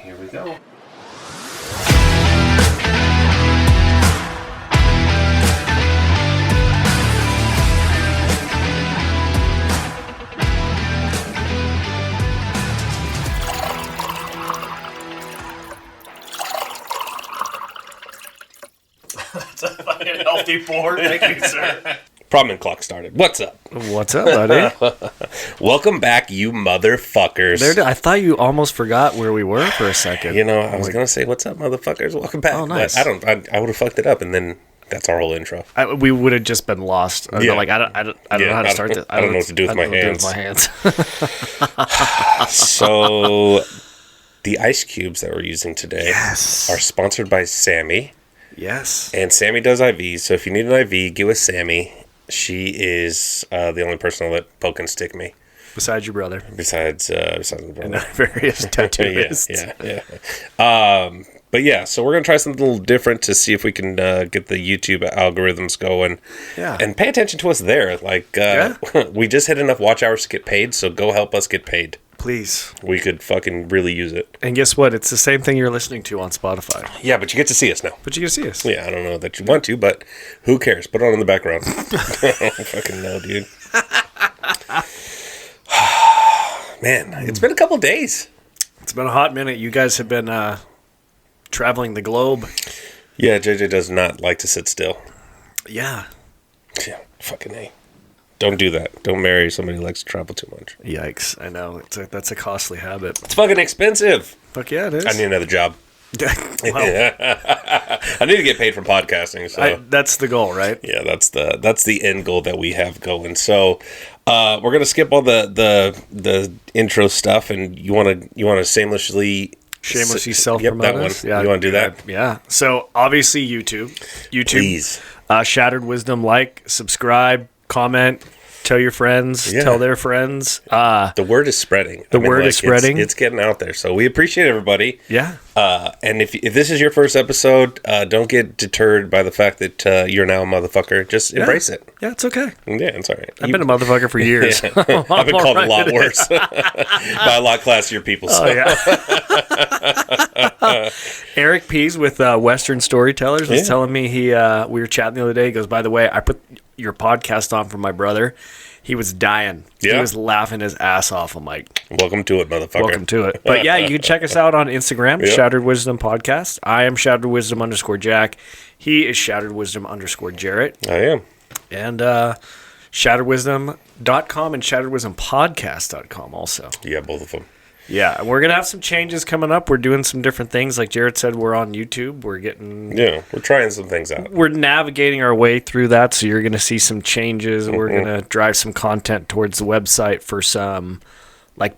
Here we go. That's a fucking healthy board. Thank you, sir. Problem clock started. What's up? What's up, buddy? Welcome back, you motherfuckers. I thought you almost forgot where we were for a second. You know, I was going to say, what's up, motherfuckers? Welcome back. Oh, nice. But I would have fucked it up, and then that's our whole intro. We would have just been lost. I don't know how to start this. I don't know what to do with my hands. hands. So, the ice cubes that we're using today are sponsored by Sammy. Yes. And Sammy does IVs, so if you need an IV, get with Sammy. She is the only person to let poke and stick me. Besides your brother. Besides my brother. And various tattooists. yeah. But yeah, so we're going to try something a little different to see if we can get the YouTube algorithms going. Yeah. And pay attention to us there. Like, we just hit enough watch hours to get paid, so go help us get paid. Please. We could fucking really use it. And guess what? It's the same thing you're listening to on Spotify. Yeah, but you get to see us now. But you get to see us. Yeah, I don't know that you want to, but who cares? Put it on in the background. I don't fucking know, dude. Man, it's been a couple days. It's been a hot minute. You guys have been traveling the globe. Yeah, JJ does not like to sit still. Yeah. Yeah, fucking A. Don't do that. Don't marry somebody who likes to travel too much. Yikes. I know. That's a costly habit. It's fucking expensive. Fuck yeah, it is. I need another job. Well, I need to get paid from podcasting. So that's the goal, right? Yeah, that's the end goal that we have going. So we're gonna skip all the intro stuff, and you wanna shamelessly self-promote us? Yeah, you want to do that? Yeah. So obviously YouTube, please. Shattered Wisdom, subscribe, comment, tell your friends, tell their friends. The word is spreading. The word is spreading. It's getting out there. So we appreciate everybody. Yeah. And if this is your first episode, don't get deterred by the fact that you're now a motherfucker. Just embrace it. Yeah, it's okay. Yeah, it's all right. I've been a motherfucker for years. Yeah. I've been called a lot worse by a lot classier people. So. Oh, yeah. Eric Pease with Western Storytellers was telling me we were chatting the other day. He goes, by the way, I put your podcast on for my brother. He was dying. Yeah. He was laughing his ass off. I'm like, welcome to it, motherfucker. Welcome to it. But yeah, you can check us out on Instagram, Shattered Wisdom Podcast. I am Shattered Wisdom _Jack. He is Shattered Wisdom _Jerett. I am. And shatteredwisdom.com and shatteredwisdompodcast.com also. Yeah, both of them. Yeah, we're going to have some changes coming up. We're doing some different things. Like Jerett said, we're on YouTube. We're trying some things out. We're navigating our way through that, so you're going to see some changes. We're going to drive some content towards the website for some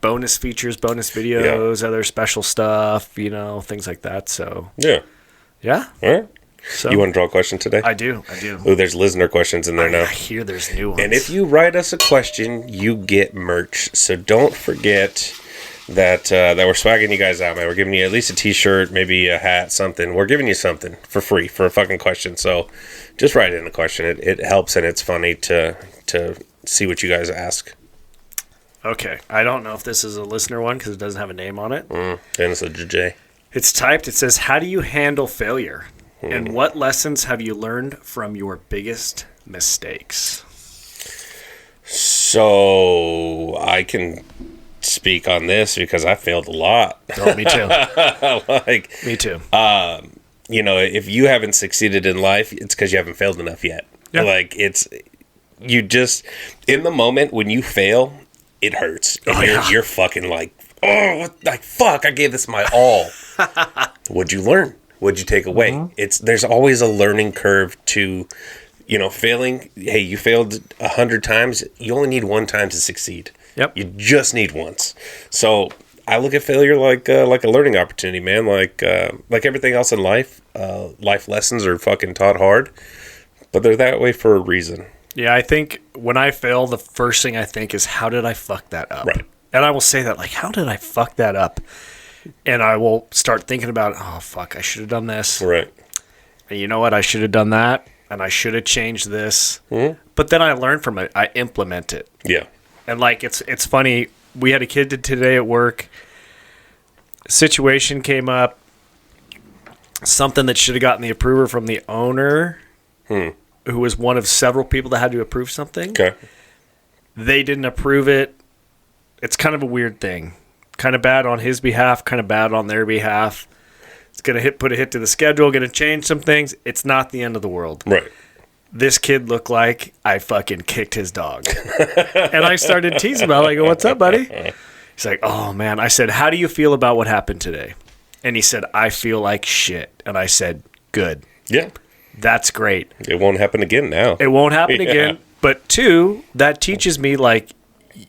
bonus features, bonus videos, other special stuff, things like that. So Yeah. All right. So You want to draw a question today? I do. Oh, there's listener questions in there now. I hear there's new ones. And if you write us a question, you get merch. So don't forget that we're swagging you guys out, man. We're giving you at least a t-shirt, maybe a hat, something. We're giving you something for free for a fucking question. So just write in a question. It helps, and it's funny to see what you guys ask. Okay. I don't know if this is a listener one because it doesn't have a name on it. And it's a JJ. It's typed. It says, how do you handle failure? And what lessons have you learned from your biggest mistakes? So I can speak on this because I failed a lot. Oh, me too. Me too. If you haven't succeeded in life, it's because you haven't failed enough yet. Yeah. You just, in the moment when you fail, it hurts. And you're fucking fuck, I gave this my all. What'd you learn? What'd you take away? Mm-hmm. There's always a learning curve to, failing. Hey, you failed 100 times. You only need one time to succeed. Yep. You just need once. So I look at failure like a learning opportunity, man. Like everything else in life, life lessons are fucking taught hard, but they're that way for a reason. Yeah, I think when I fail, the first thing I think is, how did I fuck that up? Right. And I will say that, how did I fuck that up? And I will start thinking about, oh, fuck, I should have done this. Right. And you know what? I should have done that, and I should have changed this. Mm-hmm. But then I learn from it. I implement it. Yeah. And, it's funny. We had a kid today at work. situation came up, something that should have gotten the approval from the owner, who was one of several people that had to approve something. Okay. They didn't approve it. It's kind of a weird thing. Kind of bad on his behalf, kind of bad on their behalf. It's going to put a hit to the schedule, going to change some things. It's not the end of the world. Right. This kid looked like I fucking kicked his dog. And I started teasing about it. I go, what's up, buddy? He's like, oh, man. I said, how do you feel about what happened today? And he said, I feel like shit. And I said, good. Yeah. That's great. It won't happen again now. It won't happen again. But two, that teaches me, like,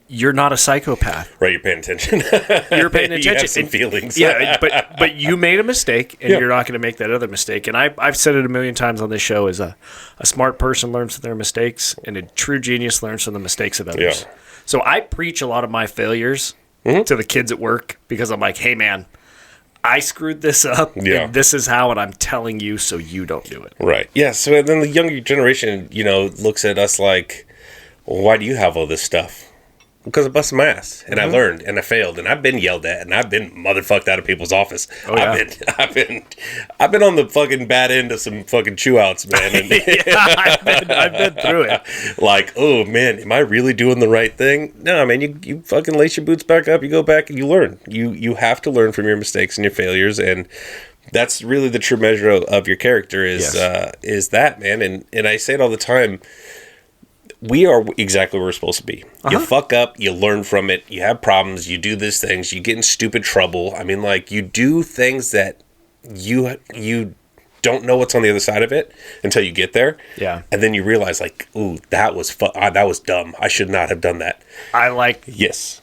you're not a psychopath. Right, you're paying attention. You're paying attention. You have some feelings. Yeah, but you made a mistake, and you're not going to make that other mistake. And I've said it a million times on this show, is a smart person learns from their mistakes, and a true genius learns from the mistakes of others. Yeah. So I preach a lot of my failures to the kids at work, because I'm like, hey, man, I screwed this up, and this is how, and I'm telling you so you don't do it. Right. Yeah, so then the younger generation, looks at us like, well, why do you have all this stuff? Because I busted my ass, and I learned, and I failed, and I've been yelled at, and I've been motherfucked out of people's office. Oh, yeah. I've been on the fucking bad end of some fucking chew outs, man. And I've been through it. Like, oh man, am I really doing the right thing? No, man, you fucking lace your boots back up, you go back, and you learn. You have to learn from your mistakes and your failures, and that's really the true measure of your character is that, man. And I say it all the time. We are exactly where we're supposed to be. You fuck up, you learn from it, you have problems, you do these things, you get in stupid trouble. I mean, like, you do things that you don't know what's on the other side of it until you get there. Yeah. And then you realize, like, ooh, that was dumb. I should not have done that. Yes.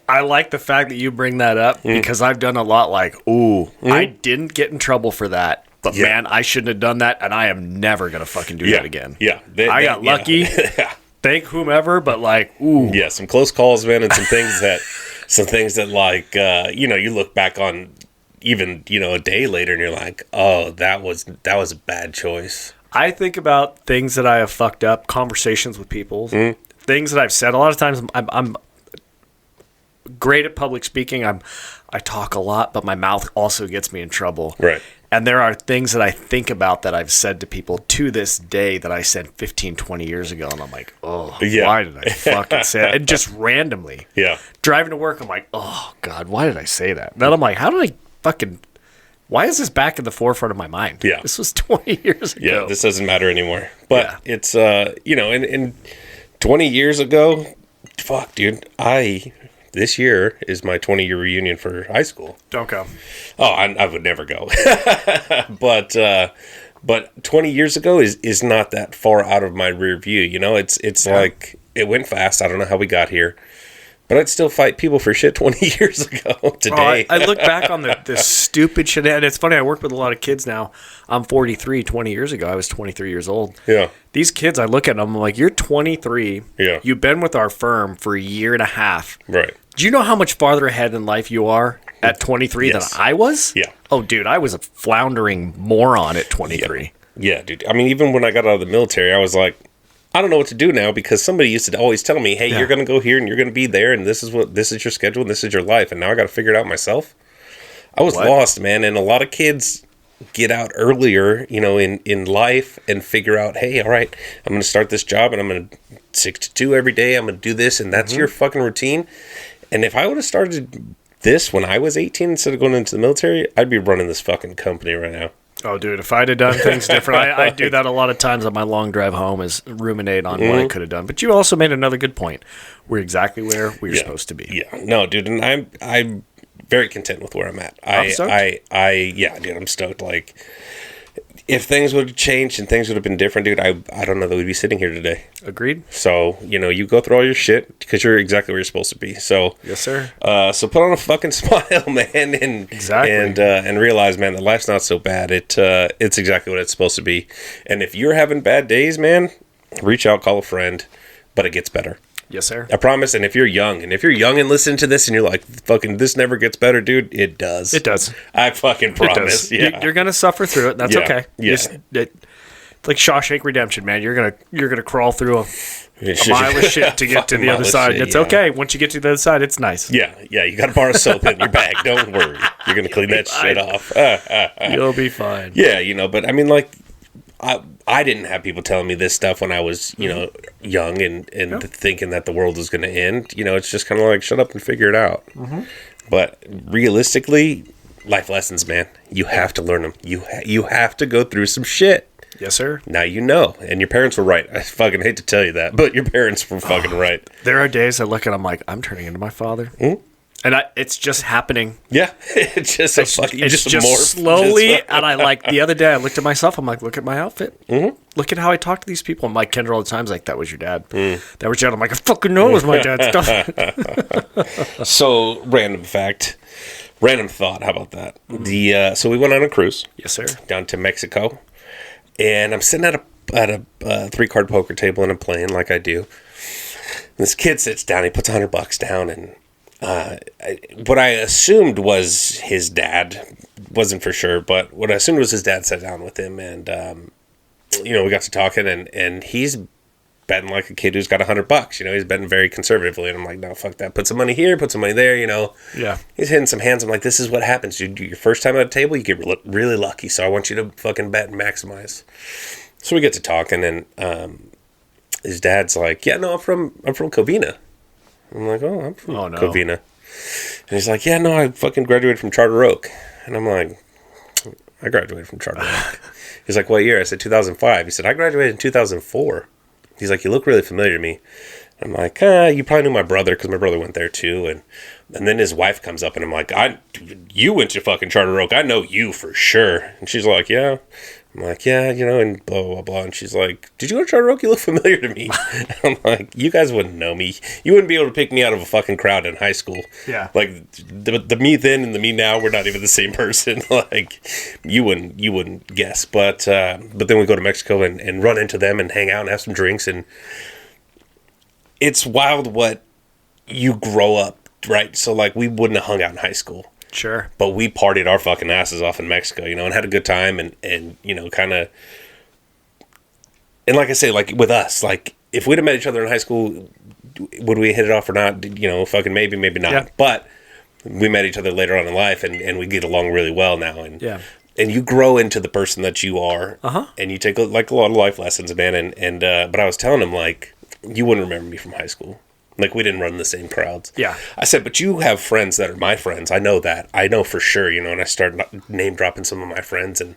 I like the fact that you bring that up, because I've done a lot like, I didn't get in trouble for that. But man, I shouldn't have done that, and I am never gonna fucking do that again. Yeah, I got lucky. Thank whomever, but like, ooh, yeah, some close calls, man, and some things that like, you look back on even a day later, and you're like, oh, that was a bad choice. I think about things that I have fucked up, conversations with people, things that I've said. A lot of times, I'm great at public speaking. I talk a lot, but my mouth also gets me in trouble. Right. And there are things that I think about that I've said to people to this day that I said 15, 20 years ago. And I'm like, why did I fucking say that? And just randomly. Yeah. Driving to work, I'm like, oh, God, why did I say that? Then I'm like, why is this back in the forefront of my mind? Yeah. This was 20 years ago. Yeah, this doesn't matter anymore. But it's, and 20 years ago, fuck, dude, this year is my 20-year reunion for high school. Don't go. Oh, I would never go. But 20 years ago is not that far out of my rear view. It's like it went fast. I don't know how we got here. But I'd still fight people for shit 20 years ago today. I look back on the stupid shit. And it's funny, I work with a lot of kids now. I'm 43. 20 years ago, I was 23 years old. Yeah. These kids, I look at them, I'm like, you're 23. Yeah. You've been with our firm for a year and a half. Right. Do you know how much farther ahead in life you are at 23 than I was? Yeah. Oh, dude, I was a floundering moron at 23. Yeah, dude. I mean, even when I got out of the military, I was like, I don't know what to do now, because somebody used to always tell me, hey, you're going to go here and you're going to be there, and this is your schedule and this is your life, and now I got to figure it out myself. I was lost, man, and a lot of kids get out earlier, in life and figure out, hey, all right, I'm going to start this job and I'm going to 6 to 2 every day. I'm going to do this, and that's your fucking routine. And if I would have started this when I was 18 instead of going into the military, I'd be running this fucking company right now. Oh, dude, if I'd have done things different, I do that a lot of times on my long drive home, is ruminate on what I could have done. But you also made another good point. We're exactly where we're supposed to be. Yeah, no, dude, and I'm very content with where I'm at. I'm stoked. Dude, I'm stoked. Like, if things would have changed and things would have been different, dude, I don't know that we'd be sitting here today. Agreed. So, you go through all your shit because you're exactly where you're supposed to be. So, yes, sir. So put on a fucking smile, man, and realize, man, that life's not so bad. It's exactly what it's supposed to be. And if you're having bad days, man, reach out, call a friend, but it gets better. Yes, sir. I promise. And if you're young and listen to this and you're like, fucking, this never gets better, dude, it does. It does. I fucking promise. Yeah. You're going to suffer through it. That's okay. Yeah. It's like Shawshank Redemption, man. You're gonna crawl through a mile of shit to get to the other side. It's okay. Once you get to the other side, it's nice. Yeah. You got a bar of soap in your bag. Don't worry. You're going to clean that shit off. You'll be fine. Yeah, but I mean, like, I didn't have people telling me this stuff when I was, young and thinking that the world was going to end. It's just kind of like, shut up and figure it out. Mm-hmm. But realistically, life lessons, man. You have to learn them. You have to go through some shit. Yes, sir. Now you know. And your parents were right. I fucking hate to tell you that, but your parents were fucking right. There are days I look and I'm like, I'm turning into my father. Mm-hmm. And it's just happening. Yeah. It's just slowly. And I the other day I looked at myself. I'm like, look at my outfit. Mm-hmm. Look at how I talk to these people. I'm like, Kendra all the time. Like, that was your dad. Mm. That was your dad. I'm like, I fucking know it was my dad's stuff. So, random thought. How about that? Mm-hmm. So we went on a cruise. Yes, sir. Down to Mexico. And I'm sitting at a 3-card poker table and I'm playing like I do. And this kid sits down. He puts $100 down, and what I assumed was his dad. Wasn't for sure, but what I assumed was his dad sat down with him, and we got to talking, and he's betting like a kid who's got $100. He's betting very conservatively, and I'm like, no, fuck that. Put some money here, put some money there. Yeah. He's hitting some hands. I'm like, this is what happens. Your first time at a table, you get really lucky. So I want you to fucking bet and maximize. So we get to talking, and his dad's like, yeah, no, I'm from Covina. I'm like, oh, I'm from Covina. And he's like, yeah, no, I fucking graduated from Charter Oak. And I'm like, I graduated from Charter Oak. He's like, what year? I said 2005. He said, I graduated in 2004. He's like, you look really familiar to me. I'm like, you probably knew my brother, because my brother went there too. And then his wife comes up, and I'm like, you went to fucking Charter Oak. I know you for sure. And she's like, yeah. I'm like, yeah, and blah, blah, blah. And she's like, did you go to Charter Oak? You look familiar to me. I'm like, you guys wouldn't know me. You wouldn't be able to pick me out of a fucking crowd in high school. Yeah. Like, the me then and the me now, we're not even the same person. Like, you wouldn't guess. But then we go to Mexico and run into them and hang out and have some drinks. And it's wild what you grow up, right? So, like, we wouldn't have hung out in high school. Sure. But we partied our fucking asses off in Mexico, and had a good time and kind of. And like I say, like with us, like if we'd have met each other in high school, would we hit it off or not? Fucking maybe not. Yeah. But we met each other later on in life and we get along really well now. And yeah. And you grow into the person that you are. Uh-huh. And you take like a lot of life lessons, man. But I was telling him, like, you wouldn't remember me from high school. Like, we didn't run the same crowds. Yeah. I said, but you have friends that are my friends. I know that. I know for sure, and I started name dropping some of my friends. And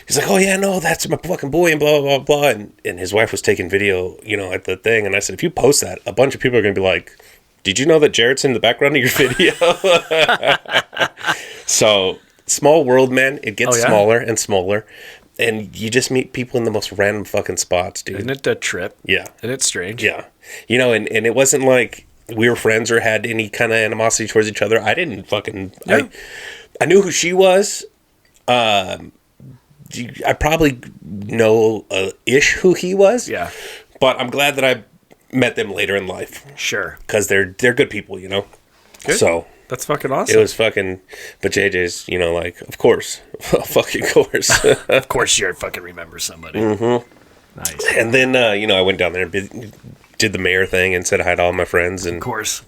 he's like, oh, yeah, no, that's my fucking boy and blah, blah, blah. And his wife was taking video, at the thing. And I said, if you post that, a bunch of people are going to be like, did you know that Jerett's in the background of your video? So, small world, man. It gets smaller and smaller. And you just meet people in the most random fucking spots, dude. Isn't it a trip? Yeah. Isn't it strange? Yeah. And it wasn't like we were friends or had any kind of animosity towards each other. I didn't fucking... Yeah. I knew who she was. I probably know ish who he was. Yeah. But I'm glad that I met them later in life. Sure. Because they're good people, Good. So... That's fucking awesome. It was fucking... But JJ's, like, of course. Fucking course. Of course you fucking remember somebody. Mm-hmm. Nice. And then, I went down there and did the mayor thing and said hi to all my friends. And of course.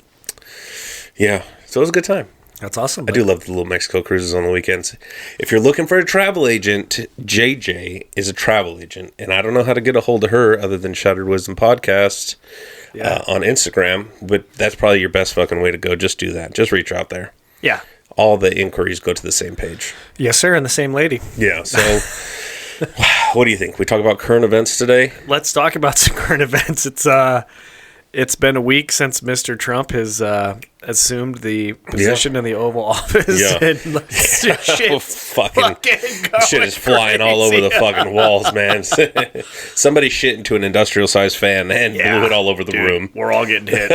Yeah. So it was a good time. That's awesome. I do love the little Mexico cruises on the weekends. If you're looking for a travel agent, JJ is a travel agent. And I don't know how to get a hold of her other than Shattered Wisdom Podcast. Yeah. On Instagram, but that's probably your best fucking way to go. Just do that. Just reach out there. Yeah. All the inquiries go to the same page. Yes, sir, and the same lady. Yeah, so what do you think? We talk about current events today? Let's talk about some current events. It's been a week since Mr. Trump has assumed the position in the Oval Office. Yeah. And shit's fucking shit is flying all over the fucking walls, man. Somebody shit into an industrial-sized fan and blew it all over the room. We're all getting hit.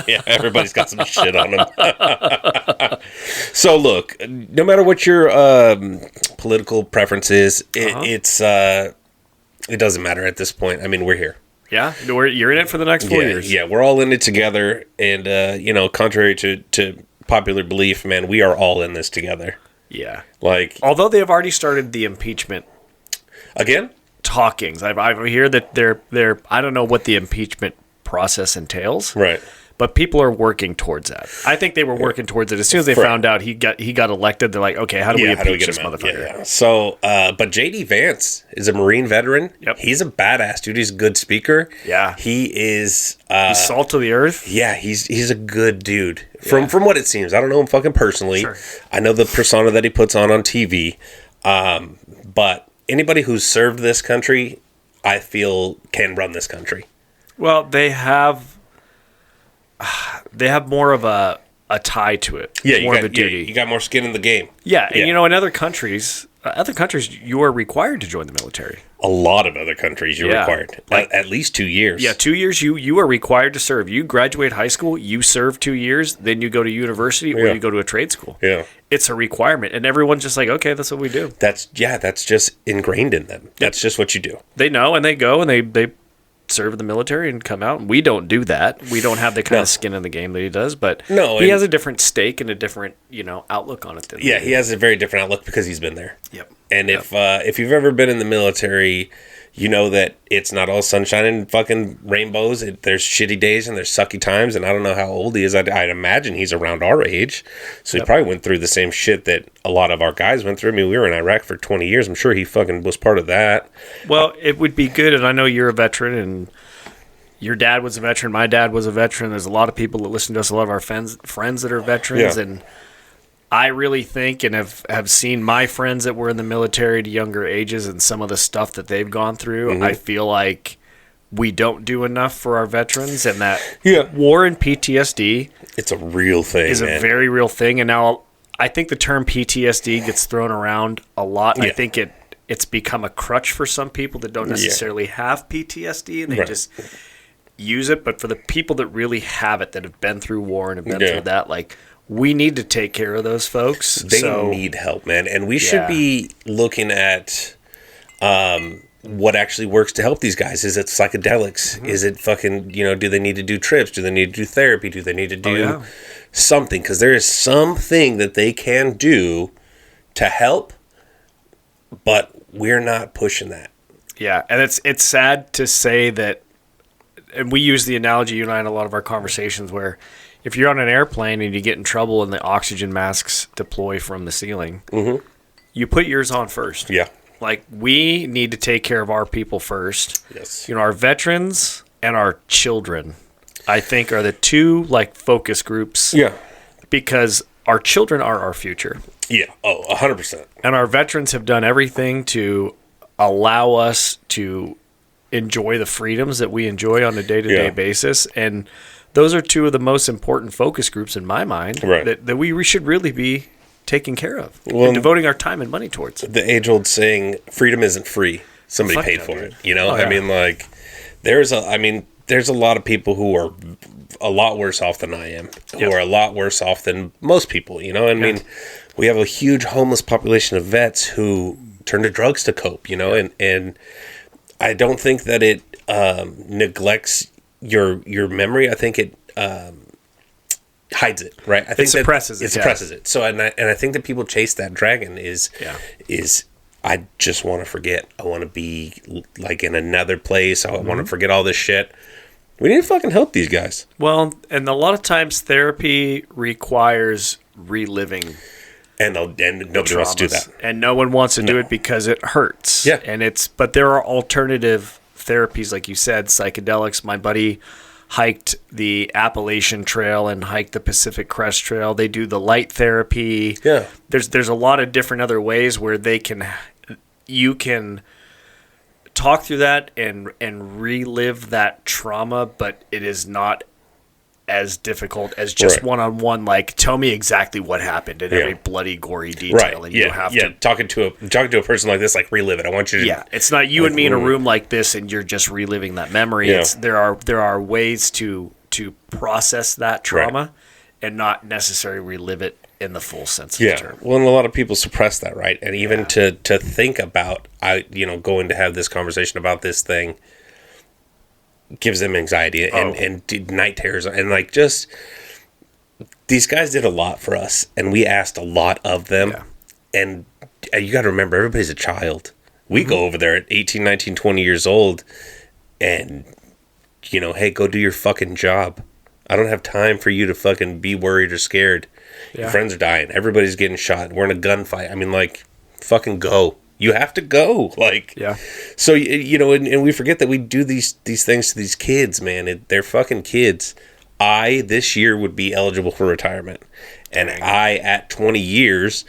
Yeah, everybody's got some shit on them. So, look, no matter what your political preference is, it doesn't matter at this point. I mean, we're here. Yeah, you're in it for the next 4 years. Yeah, we're all in it together. And, contrary to popular belief, man, we are all in this together. Yeah. Like, although they have already started the impeachment. Again? talkings. I hear that they're I don't know what the impeachment process entails. Right. But people are working towards that. I think they were working towards it as soon as they found out he got elected. They're like, okay, how do we impeach this motherfucker? Yeah. So, but JD Vance is a Marine veteran. Yep. He's a badass dude. He's a good speaker. Yeah. He is. He's salt of the earth. Yeah, he's a good dude. From what it seems, I don't know him fucking personally. Sure. I know the persona that he puts on TV. But anybody who's served this country, I feel can run this country. Well, they have more of a tie to it. Yeah, more of a duty. You got more skin in the game. Yeah, and in other countries, you are required to join the military. A lot of other countries you're required. Like, at least 2 years. Yeah, 2 years you are required to serve. You graduate high school, you serve 2 years, then you go to university or you go to a trade school. Yeah. It's a requirement, and everyone's just like, okay, that's what we do. That's just ingrained in them. That's just what you do. They know, and they go, and they serve in the military and come out. And we don't do that. We don't have the kind of skin in the game that he does, but he has a different stake and a different, outlook on it. He has a very different outlook because he's been there. Yep. And if you've ever been in the military, you know that it's not all sunshine and fucking rainbows. There's shitty days and there's sucky times. And I don't know how old he is. I'd imagine he's around our age. So he probably went through the same shit that a lot of our guys went through. I mean, we were in Iraq for 20 years. I'm sure he fucking was part of that. Well, it would be good. And I know you're a veteran and your dad was a veteran. My dad was a veteran. There's a lot of people that listen to us, a lot of our friends that are veterans. Yeah. And I really think and have seen my friends that were in the military to younger ages and some of the stuff that they've gone through. Mm-hmm. I feel like we don't do enough for our veterans, and that war and PTSD it's a real thing. Is a very real thing. And now I think the term PTSD gets thrown around a lot. Yeah. I think it's become a crutch for some people that don't necessarily have PTSD, and they just use it. But for the people that really have it, that have been through war and have been through that, like, we need to take care of those folks. They need help, man. And we should be looking at what actually works to help these guys. Is it psychedelics? Mm-hmm. Is it fucking, do they need to do trips? Do they need to do therapy? Do they need to do something? Because there is something that they can do to help, but we're not pushing that. Yeah, and it's sad to say that, and we use the analogy, you and I, in a lot of our conversations, where if you're on an airplane and you get in trouble and the oxygen masks deploy from the ceiling, you put yours on first. Yeah. Like, we need to take care of our people first. Yes. Our veterans and our children, I think, are the two, focus groups. Yeah. Because our children are our future. Yeah. Oh, 100%. And our veterans have done everything to allow us to enjoy the freedoms that we enjoy on a day-to-day basis. And those are two of the most important focus groups in my mind that we should really be taking care of and devoting our time and money towards. The age-old saying, freedom isn't free. Somebody paid for it. I mean, there's a lot of people who are a lot worse off than I am, who are a lot worse off than most people, I mean, we have a huge homeless population of vets who turn to drugs to cope, and I don't think that it neglects your memory. I think it hides it, right? I think it suppresses it. It suppresses it. So, and I think that people chase that dragon is I just want to forget. I want to be in another place. I want to forget all this shit. We need to fucking help these guys. Well, and a lot of times therapy requires reliving. And nobody wants to do that. And no one wants to do it because it hurts. Yeah. But there are alternative therapies, like you said, psychedelics. My buddy hiked the Appalachian Trail and hiked the Pacific Crest Trail. They do the light therapy. Yeah. There's a lot of different other ways where you can talk through that and relive that trauma, but it is not as difficult as just one-on-one, tell me exactly what happened in every bloody, gory detail. And you have to talking to a person like this, relive it. I want you to it's not you and me in a room like this and you're just reliving that memory. There are ways to process that trauma and not necessarily relive it in the full sense of the term. Well, and a lot of people suppress that, right? And even to think about going to have this conversation about this thing gives them anxiety and night terrors, and just these guys did a lot for us, and we asked a lot of them. And you got to remember, everybody's a child. We go over there at 18, 19, 20 years old and, you know, hey, go do your fucking job. I don't have time for you to fucking be worried or scared. Yeah. Your friends are dying. Everybody's getting shot. We're in a gunfight. I mean, like, fucking go. You have to go. Like, yeah. So, you know, and we forget that we do these things to these kids, man. They're fucking kids. I, this year, would be eligible for retirement. And I, at 20 years...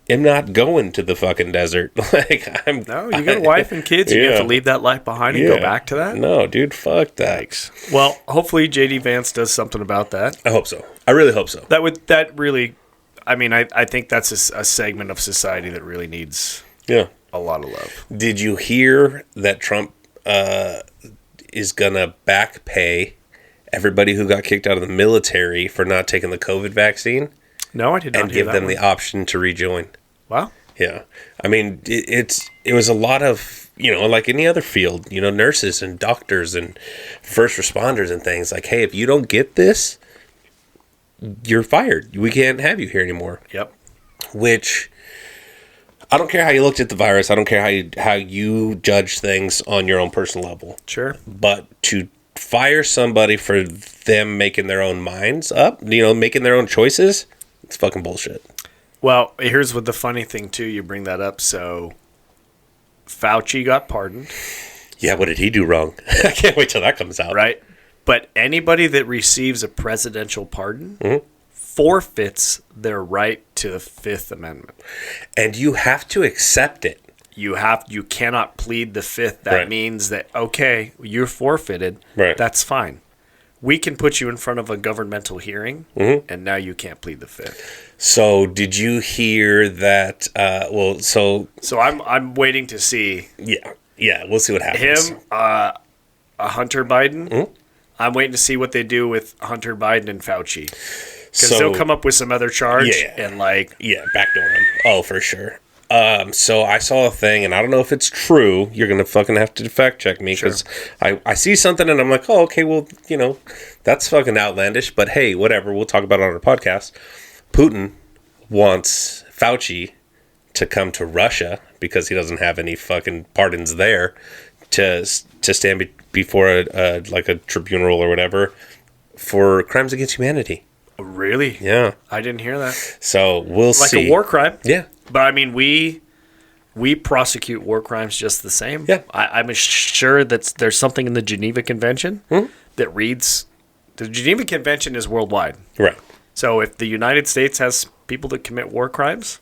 am not going to the fucking desert. Like, No, you got a wife and kids. You have to leave that life behind and go back to that? No, dude, fuck that. Yikes. Well, hopefully JD Vance does something about that. I hope so. I really hope so. That really, I mean, I think that's a segment of society that really needs a lot of love. Did you hear that Trump is going to back pay everybody who got kicked out of the military for not taking the COVID vaccine? No, I did not hear that. And give them the option to rejoin. Wow. Yeah. I mean, it was a lot of, you know, like any other field, you know, nurses and doctors and first responders and things like, hey, if you don't get this, you're fired. We can't have you here anymore. Yep. Which, I don't care how you looked at the virus. I don't care how you judge things on your own personal level. Sure. But to fire somebody for them making their own minds up, you know, making their own choices, it's fucking bullshit. Well, here's what the funny thing, too. You bring that up. So, Fauci got pardoned. Yeah, what did he do wrong? I can't wait till that comes out. Right. But anybody that receives a presidential pardon forfeits their right to the Fifth Amendment. And you have to accept it. You cannot plead the Fifth. That means that, okay, you're forfeited. Right. That's fine. We can put you in front of a governmental hearing, and now you can't plead the Fifth. So, did you hear that? So I'm waiting to see. Yeah, we'll see what happens. Him, Hunter Biden. I'm waiting to see what they do with Hunter Biden and Fauci, because they'll come up with some other charge and backdoor him. Oh, for sure. So I saw a thing, and I don't know if it's true. You're going to fucking have to fact check me, because I see something and I'm like, oh, okay, well, you know, that's fucking outlandish, but hey, whatever, we'll talk about it on our podcast. Putin wants Fauci to come to Russia, because he doesn't have any fucking pardons there, to stand before a tribunal or whatever for crimes against humanity. Really? Yeah. I didn't hear that. So we'll see. Like a war crime? Yeah. But I mean, we prosecute war crimes just the same. Yeah. I'm sure that there's something in the Geneva Convention that reads, the Geneva Convention is worldwide. Right. So if the United States has people that commit war crimes,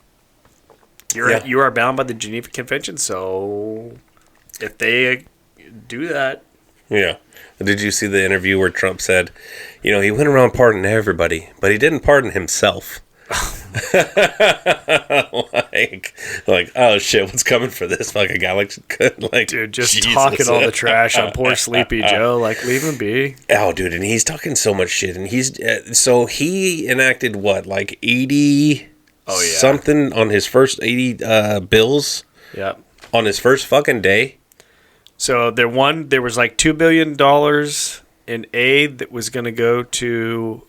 you are bound by the Geneva Convention. So if they do that. Yeah. Did you see the interview where Trump said, you know, he went around pardoning everybody, but he didn't pardon himself? like, oh shit, what's coming for this fucking guy? Like, dude, just Jesus. Talking all the trash on poor Sleepy Joe. Like, leave him be. Oh, dude, and he's talking so much shit, and he's so he enacted what, like 80 something on his first 80 bills. Yeah. On his first fucking day. So there was like $2 billion in aid that was going to go to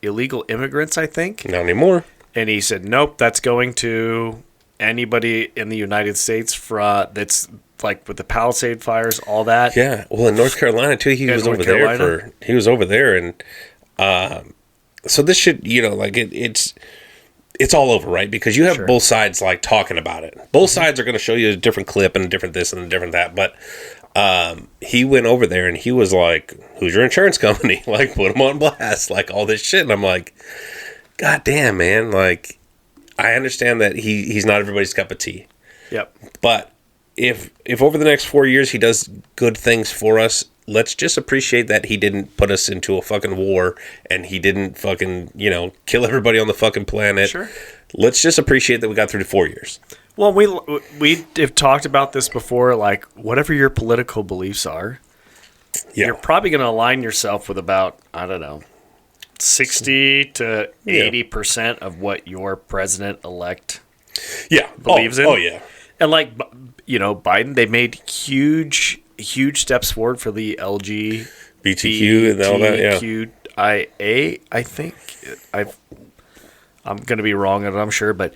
illegal immigrants, I think. Not anymore. And he said, nope, that's going to anybody in the United States that's like with the Palisade fires, all that. Yeah. Well, in North Carolina too, he was over there, and so this should, you know, like it's all over, right? Because you have both sides like talking about it. Both sides are going to show you a different clip and a different this and a different that. But he went over there and he was like, "Who's your insurance company?" Like, put him on blast, like all this shit. And I'm like, God damn, man. Like, I understand that he's not everybody's cup of tea. Yep. But if over the next 4 years he does good things for us, let's just appreciate that he didn't put us into a fucking war and he didn't fucking, you know, kill everybody on the fucking planet. Sure. Let's just appreciate that we got through to 4 years. Well, we have talked about this before, like, whatever your political beliefs are, you're probably going to align yourself with about, I don't know, 60 to 80% of what your president-elect believes in. Oh, yeah. And, like, you know, Biden, they made huge steps forward for the LGBTQ and all that, QIA, I think. I'm going to be wrong on it, I'm sure, but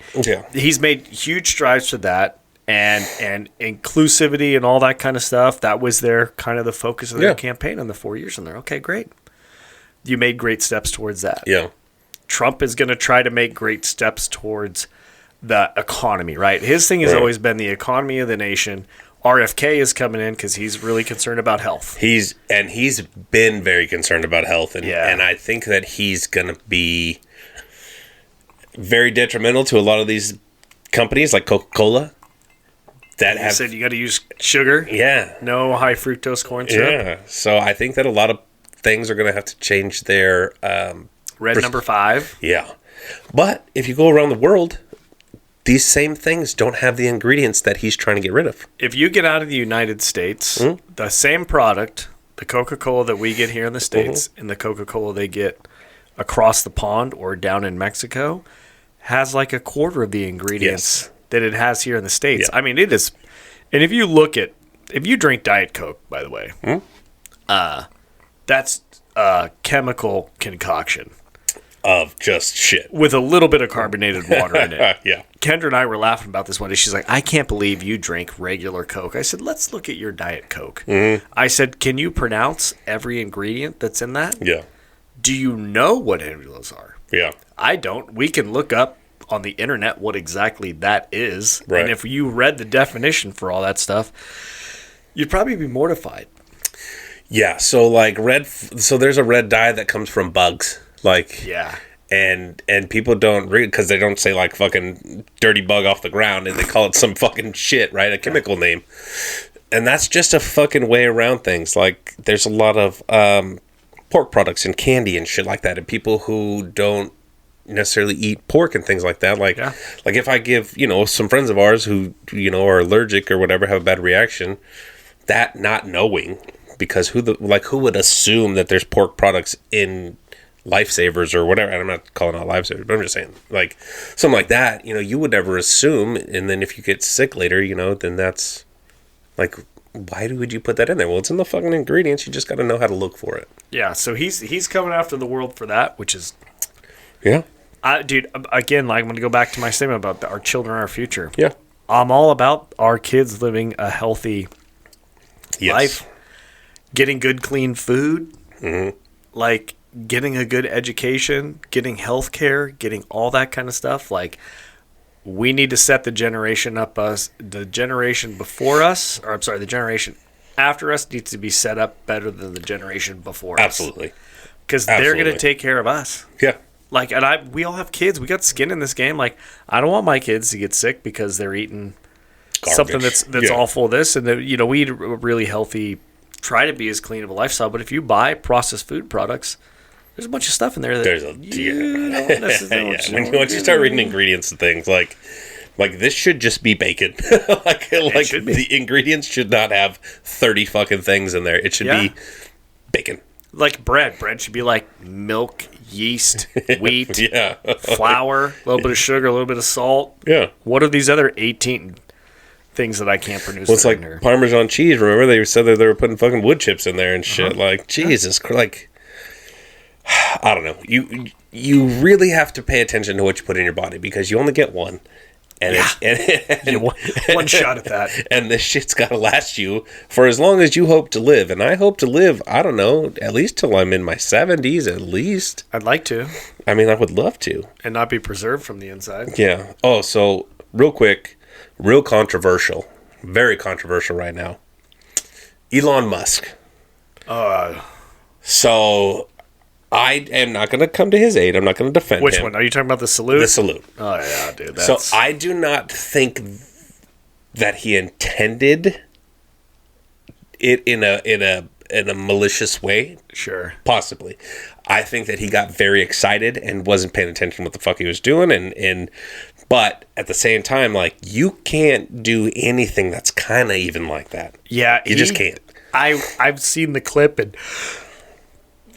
he's made huge strides for that. and inclusivity and all that kind of stuff. That was their kind of the focus of their campaign in the 4 years. And they're okay, great. You made great steps towards that. Yeah. Trump is going to try to make great steps towards the economy, right? His thing has always been the economy of the nation. RFK is coming in because he's really concerned about health. He's been very concerned about health, and I think that he's going to be very detrimental to a lot of these companies like Coca-Cola that you said you got to use sugar. Yeah, no high fructose corn syrup. Yeah, so I think that a lot of things are going to have to change their red number 5. Yeah, but if you go around the world, these same things don't have the ingredients that he's trying to get rid of. If you get out of the United States, the same product, the Coca-Cola that we get here in the States and the Coca-Cola they get across the pond or down in Mexico, has like a quarter of the ingredients that it has here in the States. I mean, it is. And if you drink Diet Coke, by the way, that's a chemical concoction of just shit with a little bit of carbonated water in it. Yeah. Kendra and I were laughing about this one day. She's like, I can't believe you drink regular Coke. I said, let's look at your Diet Coke. I said, can you pronounce every ingredient that's in that? Yeah. Do you know what any of those are? Yeah. I don't. We can look up on the internet what exactly that is. Right. And if you read the definition for all that stuff, you'd probably be mortified. Yeah. So like there's a red dye that comes from bugs. Like, yeah. And people don't read because they don't say like fucking dirty bug off the ground and they call it some fucking shit, right? A chemical name. And that's just a fucking way around things. Like there's a lot of pork products and candy and shit like that. And people who don't necessarily eat pork and things like that. Like if I give, some friends of ours who, are allergic or whatever, have a bad reaction, that not knowing, because who would assume that there's pork products in Lifesavers or whatever, and I'm not calling out Lifesavers, but I'm just saying, like, something like that, you would never assume, and then if you get sick later, then that's, like, why would you put that in there? Well, it's in the fucking ingredients, you just got to know how to look for it. Yeah, so he's coming after the world for that, which is... Yeah. Dude, again, like, I'm going to go back to my statement about our children, our future. Yeah. I'm all about our kids living a healthy life, getting good, clean food, like... getting a good education, getting health care, getting all that kind of stuff. Like, we need to set the generation the generation before us, or I'm sorry, the generation after us needs to be set up better than the generation before us. Absolutely. Because they're going to take care of us. Yeah. Like, and we all have kids. We got skin in this game. Like, I don't want my kids to get sick because they're eating something that's awful. This and we eat a really healthy, try to be as clean of a lifestyle. But if you buy processed food products, there's a bunch of stuff in there that Once you start reading ingredients and things, like this should just be bacon. The ingredients should not have 30 fucking things in there. It should be bacon. Like bread. Bread should be like milk, yeast, wheat, flour, a little bit of sugar, a little bit of salt. Yeah. What are these other 18 things that I can't produce? Well, it's like here? Parmesan cheese. Remember they said that they were putting fucking wood chips in there and shit. Like, Jesus, like... I don't know. You really have to pay attention to what you put in your body because you only get one. And one shot at that. And this shit's got to last you for as long as you hope to live. And I hope to live, I don't know, at least till I'm in my 70s at least. I'd like to. I mean, I would love to. And not be preserved from the inside. Yeah. Oh, so real quick, real controversial. Very controversial right now. Elon Musk. So... I am not going to come to his aid. I'm not going to defend him. Which one? Are you talking about the salute? The salute. Oh, yeah, dude. So I do not think that he intended it in a malicious way. Sure. Possibly. I think that he got very excited and wasn't paying attention to what the fuck he was doing. But at the same time, like, you can't do anything that's kind of even like that. Yeah. You just can't. I've seen the clip and...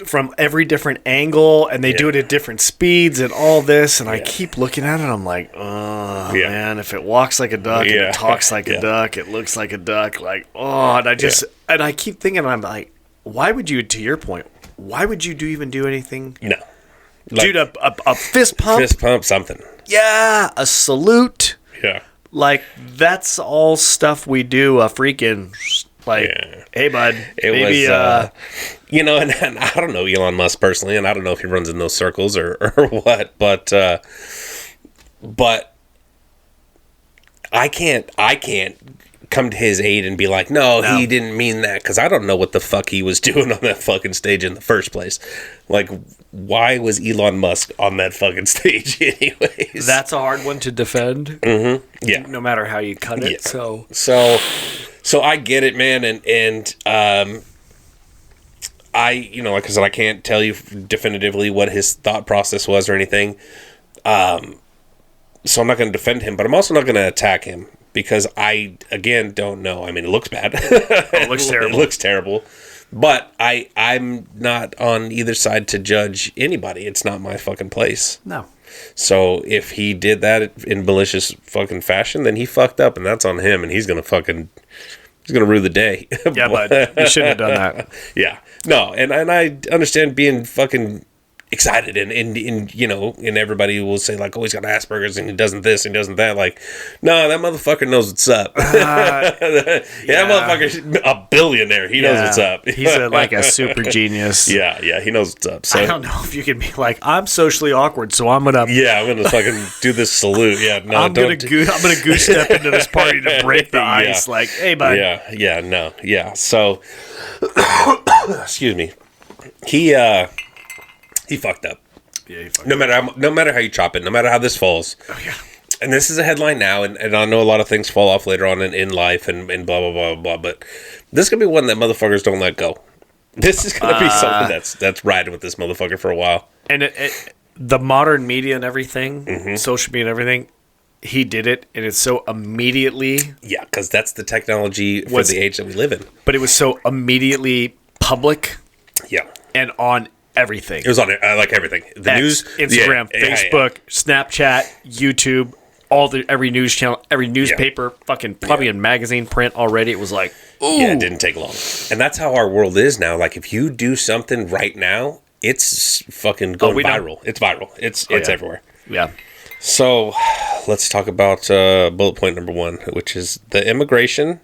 from every different angle, and they do it at different speeds and all this, and I keep looking at it, I'm like, man, if it walks like a duck and it talks like a duck, it looks like a duck, like, and I just, and I keep thinking, I'm like, why would you, to your point, why would you even do anything? No. Like, dude, a fist pump? Fist pump, something. Yeah, a salute. Yeah. Like, that's all stuff we do. Hey, bud. It was, and I don't know Elon Musk personally, and I don't know if he runs in those circles or what, but I can't come to his aid and be like, no, he didn't mean that, because I don't know what the fuck he was doing on that fucking stage in the first place. Like, why was Elon Musk on that fucking stage anyways? That's a hard one to defend. Mm-hmm. Yeah. No matter how you cut it. Yeah. So I get it, man, and like I said, I can't tell you definitively what his thought process was or anything. So I'm not going to defend him, but I'm also not going to attack him. Because I, again, don't know. I mean, it looks bad. It looks terrible. It looks terrible. But I'm not on either side to judge anybody. It's not my fucking place. No. So if he did that in malicious fucking fashion, then he fucked up, and that's on him, and he's going to rue the day. Yeah, but he shouldn't have done that. Yeah. No, and I understand being fucking excited and everybody will say like, oh, he's got Asperger's and he doesn't this and he doesn't that. Like, no, that motherfucker knows what's up. That motherfucker's a billionaire. He knows what's up. He's like a super genius. Yeah, he knows what's up. So I don't know if you can be like, I'm socially awkward, so I'm gonna fucking do this salute. Yeah, no, I'm gonna goose step into this party to break the ice. Like, hey, bud. Yeah. So, excuse me. He fucked up. Yeah, he fucked up. No matter how you chop it, no matter how this falls. Oh, yeah. And this is a headline now, and I know a lot of things fall off later on in life and blah, blah, blah, blah, but this is going to be one that motherfuckers don't let go. This is going to be something that's riding with this motherfucker for a while. And the modern media and everything, social media and everything, he did it, and it's so immediately... Yeah, because that's the technology for the age that we live in. But it was so immediately public. Yeah. And on everything. It was on like everything. The news, Instagram, Facebook, Snapchat, YouTube, every news channel, every newspaper, fucking probably in magazine print already. It was like, ooh. Yeah, it didn't take long. And that's how our world is now. Like, if you do something right now, it's fucking going viral. It's viral. It's everywhere. Yeah. So let's talk about bullet point number 1, which is the immigration.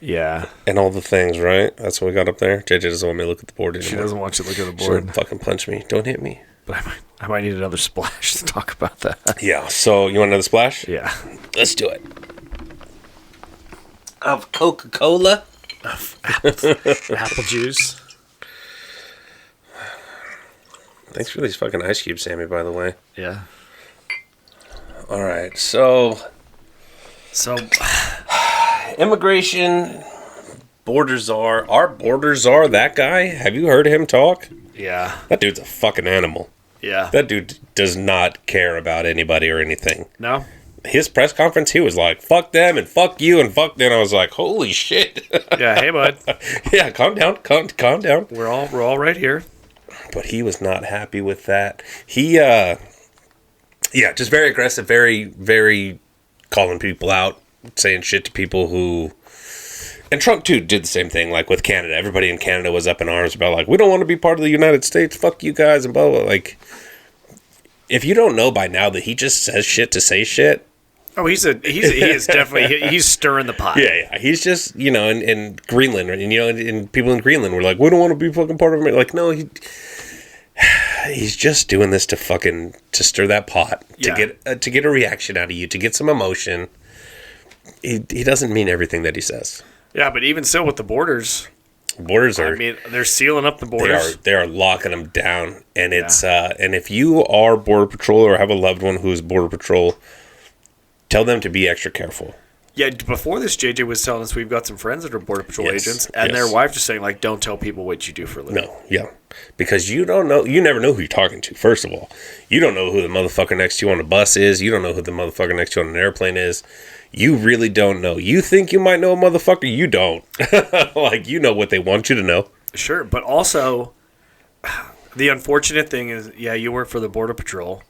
Yeah. And all the things, right? That's what we got up there. JJ doesn't want me to look at the board anymore. She doesn't want you to look at the board. She'll fucking punch me. Don't hit me. But I might need another splash to talk about that. Yeah. So you want another splash? Yeah. Let's do it. Of Coca-Cola. Of apple juice. Thanks for these fucking ice cubes, Sammy, by the way. Yeah. All right. So... Immigration, border czar. Our border czar, that guy, have you heard him talk? Yeah. That dude's a fucking animal. Yeah. That dude does not care about anybody or anything. No. His press conference, he was like, fuck them and fuck you and fuck them. I was like, holy shit. Yeah, hey, bud. Yeah, calm down. Calm down. We're all right here. But he was not happy with that. He, just very aggressive, very, very calling people out. Saying shit to people who... And Trump, too, did the same thing, like, with Canada. Everybody in Canada was up in arms about, like, we don't want to be part of the United States. Fuck you guys, and blah, blah. Like, if you don't know by now that he just says shit to say shit... Oh, he is definitely... He's stirring the pot. Yeah. He's just, in Greenland, and people in Greenland were like, we don't want to be fucking part of it. Like, no, he's just doing this to stir that pot, to get a reaction out of you, to get some emotion... He doesn't mean everything that he says. Yeah, but even still with the borders are... I mean, they're sealing up the borders. They are locking them down. And it's and if you are Border Patrol or have a loved one who is Border Patrol, tell them to be extra careful. Yeah, before this, JJ was telling us we've got some friends that are Border Patrol agents, and their wives are saying, like, don't tell people what you do for a living. No, yeah. Because you don't know, you never know who you're talking to, first of all. You don't know who the motherfucker next to you on a bus is. You don't know who the motherfucker next to you on an airplane is. You really don't know. You think you might know a motherfucker, you don't. Like, you know what they want you to know. Sure, but also, the unfortunate thing is, you work for the Border Patrol.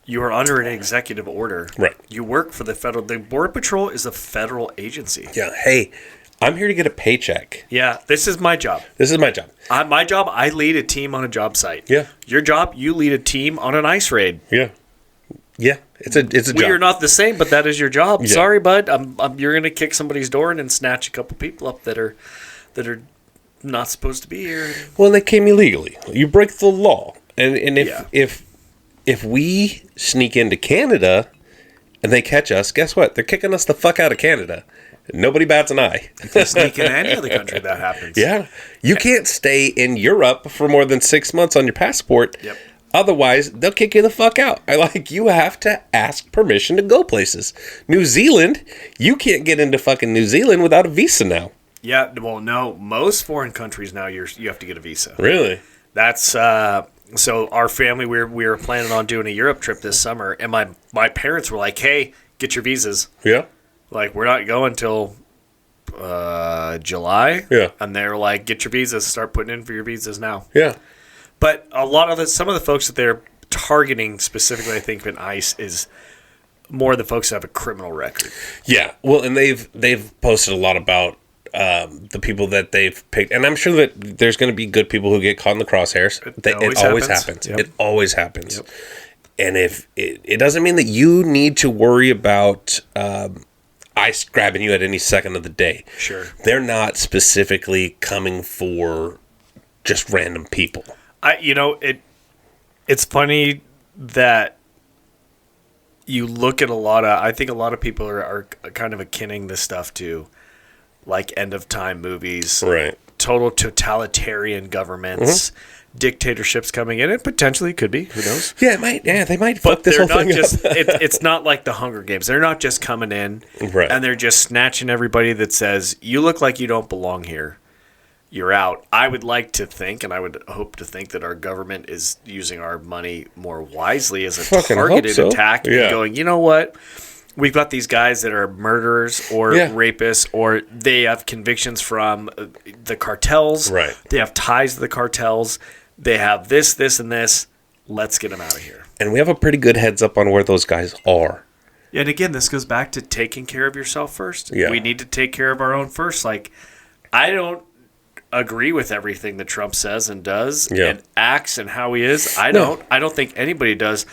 You are under an executive order. Right. You work for the federal... The Border Patrol is a federal agency. Yeah, hey, I'm here to get a paycheck. Yeah, this is my job. My job, I lead a team on a job site. Yeah. Your job, you lead a team on an ice raid. Yeah. Yeah, It's a job. You're not the same, but that is your job. Yeah. Sorry, bud. You're going to kick somebody's door in and snatch a couple people up that are not supposed to be here. Well, they came illegally. You break the law. And if we sneak into Canada and they catch us, guess what? They're kicking us the fuck out of Canada. Nobody bats an eye. If you sneak into any other country, that happens. Yeah. You can't stay in Europe for more than 6 months on your passport. Yep. Otherwise, they'll kick you the fuck out. You have to ask permission to go places. New Zealand, you can't get into fucking New Zealand without a visa now. Yeah, well, no. Most foreign countries now, you have to get a visa. Really? That's so our family, we were planning on doing a Europe trip this summer, and my parents were like, hey, get your visas. Yeah. Like, we're not going till July. Yeah. And they're like, get your visas, start putting in for your visas now. Yeah. But some of the folks that they're targeting specifically, I think, in ICE is more the folks that have a criminal record. Yeah. Well, and they've posted a lot about the people that they've picked, and I'm sure that there's going to be good people who get caught in the crosshairs. It always happens. Yep. It always happens. Yep. And if it doesn't mean that you need to worry about ICE grabbing you at any second of the day. Sure. They're not specifically coming for just random people. It's funny that you look at I think a lot of people are kind of akinning this stuff to like end of time movies, Right. total totalitarian governments, dictatorships coming in. It potentially could be. Who knows? Yeah, it might. Yeah, they might fuck But this they're whole not thing just. up. It's not like the Hunger Games. They're not just coming in Right. and they're just snatching everybody that says you look like you don't belong here. You're out. I would like to think, and I would hope to think, that our government is using our money more wisely as a Fucking targeted hope so. attack, Yeah. and going, you know what? We've got these guys that are murderers or rapists, or they have convictions from the cartels. Right. They have ties to the cartels. They have this, and this. Let's get them out of here. And we have a pretty good heads up on where those guys are. And again, this goes back to taking care of yourself first. Yeah. We need to take care of our own first. Like, I don't agree with everything that Trump says and does and acts and how he is. I don't think anybody does.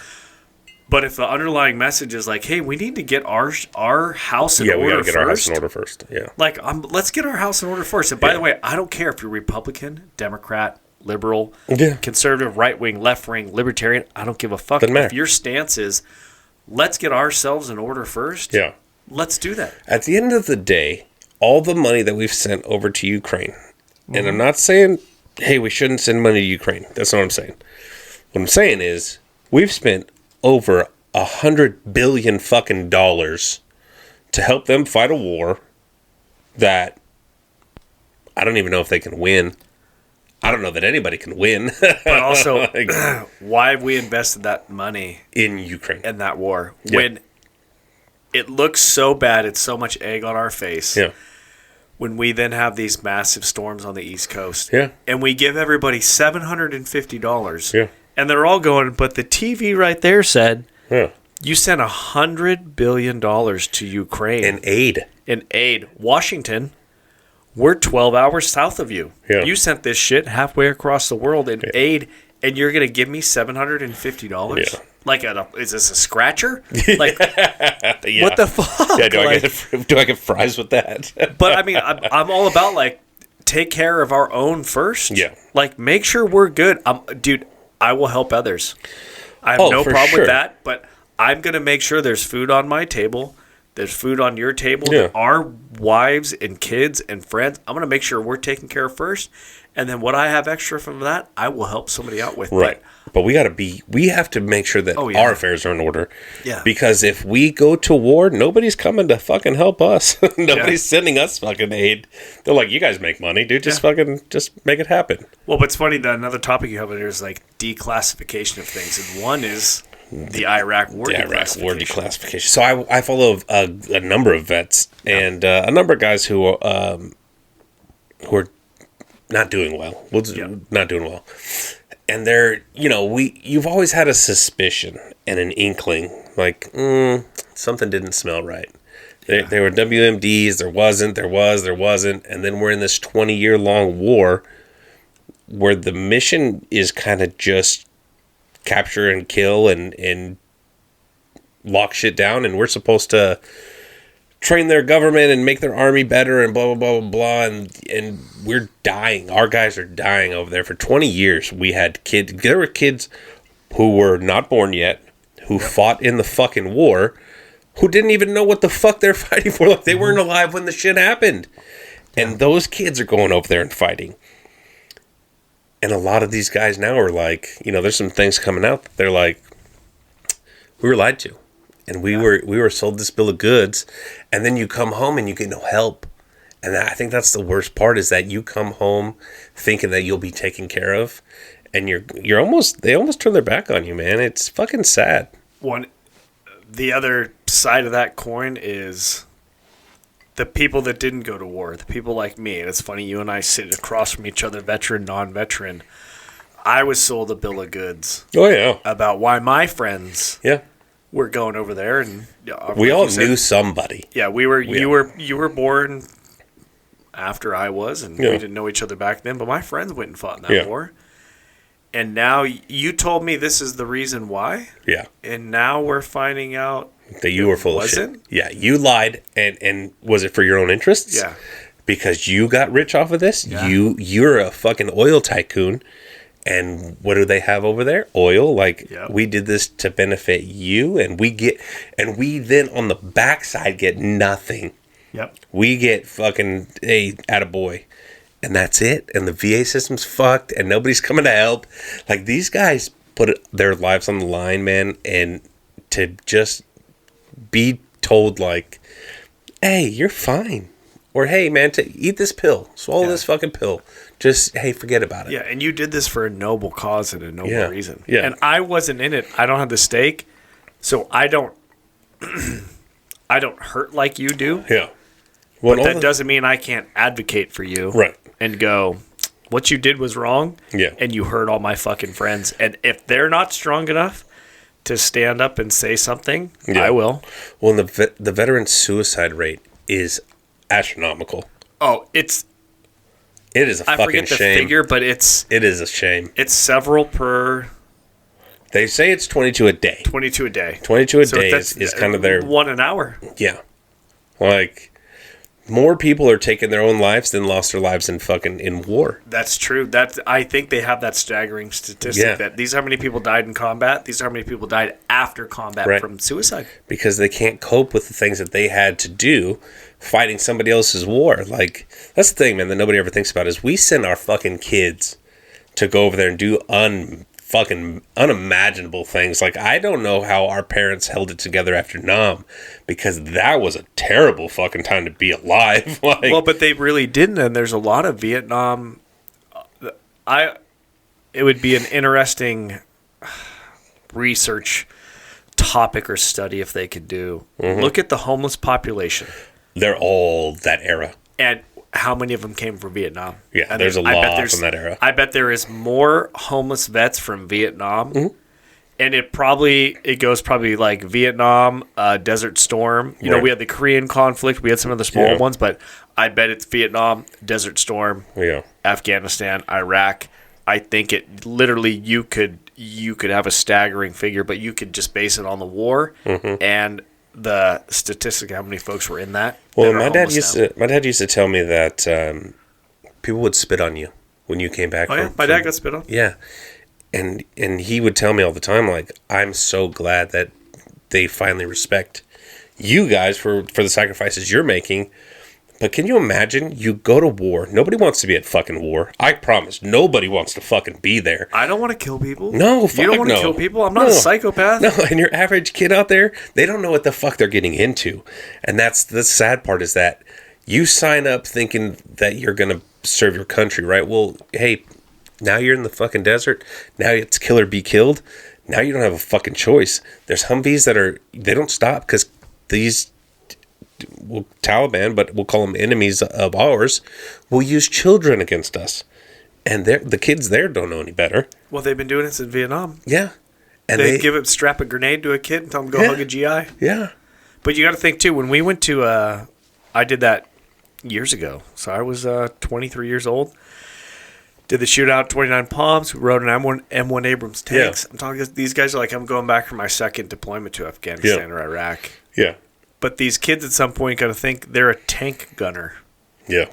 But if the underlying message is like, hey, we need to get our house in order first. Yeah, we got to get our house in order first. Yeah. Like, let's get our house in order first. And by the way, I don't care if you're Republican, Democrat, liberal, conservative, right-wing, left-wing, libertarian. I don't give a fuck. If your stance is, let's get ourselves in order first, let's do that. At the end of the day, all the money that we've sent over to Ukraine, and I'm not saying, hey, we shouldn't send money to Ukraine. That's not what I'm saying. What I'm saying is, we've spent over $100 billion fucking dollars to help them fight a war that I don't even know if they can win. I don't know that anybody can win. But also, why have we invested that money in Ukraine in that war when it looks so bad? It's so much egg on our face. Yeah. When we then have these massive storms on the East Coast. Yeah. And we give everybody $750. Yeah. And they're all going, but the TV right there said, you sent $100 billion to Ukraine. In aid. Washington, we're 12 hours south of you. Yeah. You sent this shit halfway across the world in aid, and you're going to give me $750? Yeah. Like, is this a scratcher? Like, what the fuck? Yeah, do I get fries with that? But, I mean, I'm all about, like, take care of our own first. Yeah. Like, make sure we're good. Dude, I will help others. I have no problem with that, but I'm going to make sure there's food on my table. There's food on your table. Yeah. Our wives and kids and friends, I'm going to make sure we're taken care of first. And then what I have extra from that, I will help somebody out with. Right. But we have to make sure that our affairs are in order. Yeah. Because if we go to war, nobody's coming to fucking help us. Nobody's sending us fucking aid. They're like, you guys make money, dude. Just make it happen. Well, but it's funny that another topic you have in there is like declassification of things. And one is the Iraq War declassification. So I follow a number of vets and a number of guys who are not doing well. Not doing well. And they're, you've always had a suspicion and an inkling, like, something didn't smell right. There were WMDs, there wasn't. And then we're in this 20-year-long war where the mission is kind of just capture and kill and lock shit down, and we're supposed to train their government and make their army better and blah, blah, blah, blah, blah. And we're dying. Our guys are dying over there. For 20 years, we had kids. There were kids who were not born yet, who fought in the fucking war, who didn't even know what the fuck they're fighting for. Like, they weren't alive when the shit happened. And those kids are going over there and fighting. And a lot of these guys now are like, you know, there's some things coming out that they're like, we were lied to. And we were sold this bill of goods. And then you come home and you get no help. And I think that's the worst part, is that you come home thinking that you'll be taken care of. And they almost turn their back on you, man. It's fucking sad. The other side of that coin is the people that didn't go to war, the people like me. And it's funny, you and I sit across from each other, veteran, non-veteran. I was sold a bill of goods. Oh, yeah. About why my friends were going over there. And we all knew somebody. Yeah, we were. You were born after I was, and we didn't know each other back then. But my friends went and fought in that war. And now you told me this is the reason why. Yeah. And now we're finding out that you were full of shit. Yeah, you lied, and was it for your own interests? Yeah. Because you got rich off of this? Yeah. You're a fucking oil tycoon. And what do they have over there? Oil. Like, we did this to benefit you, and we then on the backside get nothing. Yep. We get fucking attaboy. And that's it. And the VA system's fucked, and nobody's coming to help. Like, these guys put their lives on the line, man, and to just be told, like, hey, you're fine. Or, hey, man, eat this pill. Swallow this fucking pill. Just, hey, forget about it. Yeah, and you did this for a noble cause and a noble reason. Yeah. And I wasn't in it. I don't have the stake, so I don't hurt like you do. Yeah. Well, but that doesn't mean I can't advocate for you. Right. And go, what you did was wrong. Yeah. And you hurt all my fucking friends. And if they're not strong enough to stand up and say something, I will. Well, the veteran suicide rate is astronomical. Oh, it is a fucking shame. I forget the figure, but it is a shame. It's several per. They say it's 22 a day. 22 a day. 22 a day is kind of their 1 an hour. Yeah. Like, more people are taking their own lives than lost their lives in war. That's true. I think they have that staggering statistic that these are how many people died in combat. These are how many people died after combat from suicide. Because they can't cope with the things that they had to do fighting somebody else's war. Like, that's the thing, man, that nobody ever thinks about is we send our fucking kids to go over there and do fucking unimaginable things. Like, I don't know how our parents held it together after Nam, because that was a terrible fucking time to be alive. Like, well, but they really didn't, and there's a lot of Vietnam. It would be an interesting research topic or study if they could do. Mm-hmm. Look at the homeless population. They're all that era. And how many of them came from Vietnam? Yeah, and there's a lot from that era. I bet there is more homeless vets from Vietnam. Mm-hmm. And it goes probably like Vietnam, Desert Storm. You know, we had the Korean conflict. We had some of the smaller ones, but I bet it's Vietnam, Desert Storm, Afghanistan, Iraq. I think it literally you could have a staggering figure, but you could just base it on the war and the statistic how many folks were in that. Well, my dad used to tell me that people would spit on you when you came back. Oh, yeah? My dad got spit on. Yeah. And he would tell me all the time, like, I'm so glad that they finally respect you guys for the sacrifices you're making. But can you imagine? You go to war. Nobody wants to be at fucking war. I promise. Nobody wants to fucking be there. I don't want to kill people. No, fuck no. You don't want to kill people? I'm not a psychopath. No, and your average kid out there, they don't know what the fuck they're getting into. And that's the sad part, is that you sign up thinking that you're going to serve your country, right? Well, hey, now you're in the fucking desert. Now it's kill or be killed. Now you don't have a fucking choice. There's Humvees they don't stop because these Taliban, but we'll call them enemies of ours, will use children against us. And the kids there don't know any better. Well, they've been doing this in Vietnam. Yeah. And they strap a grenade to a kid and tell them go hug a GI. Yeah. But you got to think, too, when we went to, I did that years ago. So I was 23 years old. did the shootout 29 Palms. We rode an M1 Abrams tanks. Yeah. I'm talking. These guys are like, I'm going back for my second deployment to Afghanistan or Iraq. Yeah. But these kids at some point got to think they're a tank gunner. Yeah.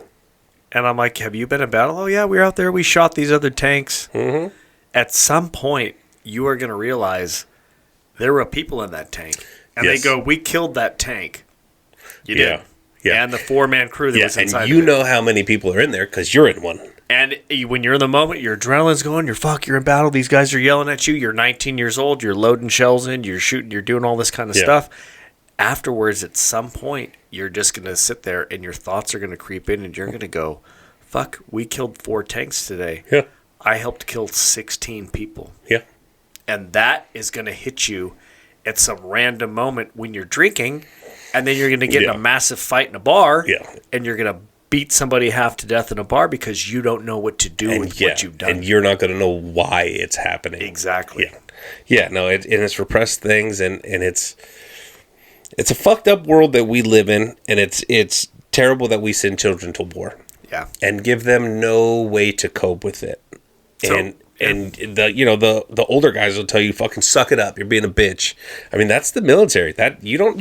And I'm like, have you been in battle? Oh, yeah, we were out there. We shot these other tanks. Mm-hmm. At some point, you are going to realize there were people in that tank. And Yes. they go, we killed that tank. You did. Yeah. And the 4-man crew that was inside. And you know how many people are in there because you're in one. And when you're in the moment, your adrenaline's going, you're in battle, these guys are yelling at you, you're 19 years old, you're loading shells in, you're shooting, you're doing all this kind of stuff. Afterwards, at some point, you're just going to sit there and your thoughts are going to creep in and you're going to go, fuck, we killed 4 tanks today. Yeah. I helped kill 16 people. Yeah. And that is going to hit you at some random moment when you're drinking, and then you're going to get in a massive fight in a bar, and you're going to beat somebody half to death in a bar because you don't know what to do with what you've done. And you're not going to know why it's happening. Exactly. Yeah, no, and it's repressed things, and it's a fucked up world that we live in, and it's terrible that we send children to war. Yeah. And give them no way to cope with it. And the older guys will tell you, fucking suck it up, you're being a bitch. I mean, that's the military. That you don't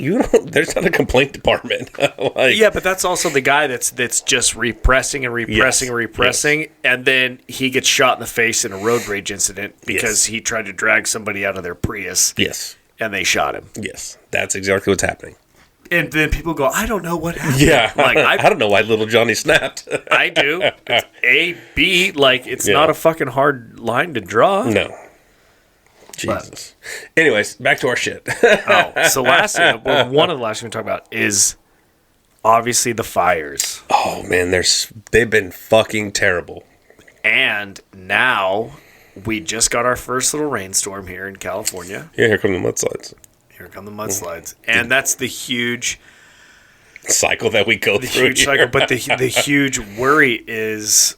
there's not a complaint department. But that's also the guy that's just repressing and then he gets shot in the face in a road rage incident because he tried to drag somebody out of their Prius. Yes. And they shot him. Yes. That's exactly what's happening. And then people go, I don't know what happened. Yeah. Like, I don't know why little Johnny snapped. I do. It's A, B. Like, it's not a fucking hard line to draw. No. Jesus. But, anyways, back to our shit. So one of the last things we talk about is obviously the fires. Oh, man. They've been fucking terrible. And now we just got our first little rainstorm here in California. Yeah, here come the mudslides. Here come the mudslides. And that's the huge cycle that we go through. Huge cycle. But the huge worry is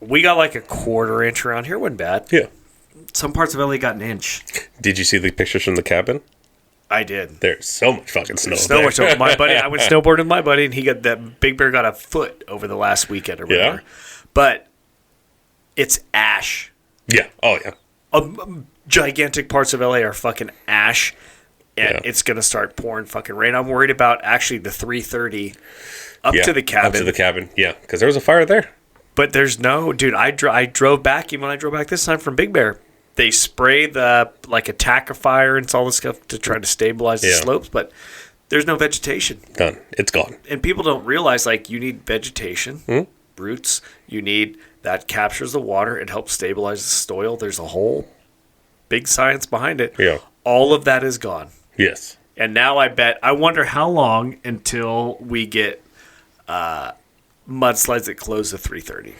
we got like a quarter inch around here. Wasn't bad. Yeah. Some parts of LA got an inch. Did you see the pictures from the cabin? I did. There's so much fucking snow. So much snow. My buddy, I went snowboarding with my buddy, and he got that Big Bear got a foot over the last weekend or whatever. Yeah. But it's ash. Yeah. Oh, yeah. Gigantic parts of LA are fucking ash. And it's going to start pouring fucking rain. I'm worried about actually the 330 up to the cabin. Up to the cabin, yeah. Because there was a fire there. But there's no... Dude, I drove back, even when I drove back this time from Big Bear. They spray a tackifier and all this stuff to try to stabilize the slopes. But there's no vegetation. Done. It's gone. And people don't realize, like, you need vegetation, roots. You need... That captures the water. It helps stabilize the soil. There's a whole big science behind it. Yeah. All of that is gone. Yes. And now I wonder how long until we get mudslides that close the 330.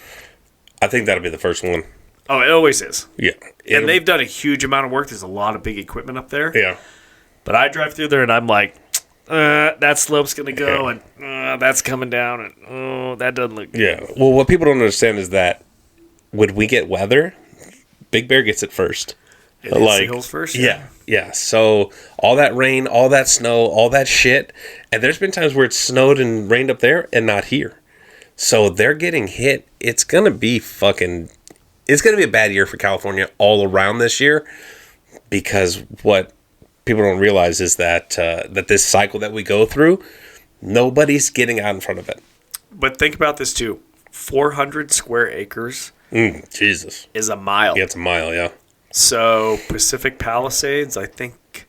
I think that'll be the first one. Oh, it always is. Yeah. And they've done a huge amount of work. There's a lot of big equipment up there. Yeah. But I drive through there and I'm like, that slope's going to go and that's coming down and that doesn't look good. Yeah. Well, what people don't understand is that when we get weather, Big Bear gets it first. It hits the hills first? Yeah. So all that rain, all that snow, all that shit. And there's been times where it snowed and rained up there and not here. So they're getting hit. It's going to be a bad year for California all around this year, because what people don't realize is that this cycle that we go through, nobody's getting out in front of it. But think about this too. 400 square acres Jesus. is a mile. Yeah, it's a mile, yeah. So Pacific Palisades, I think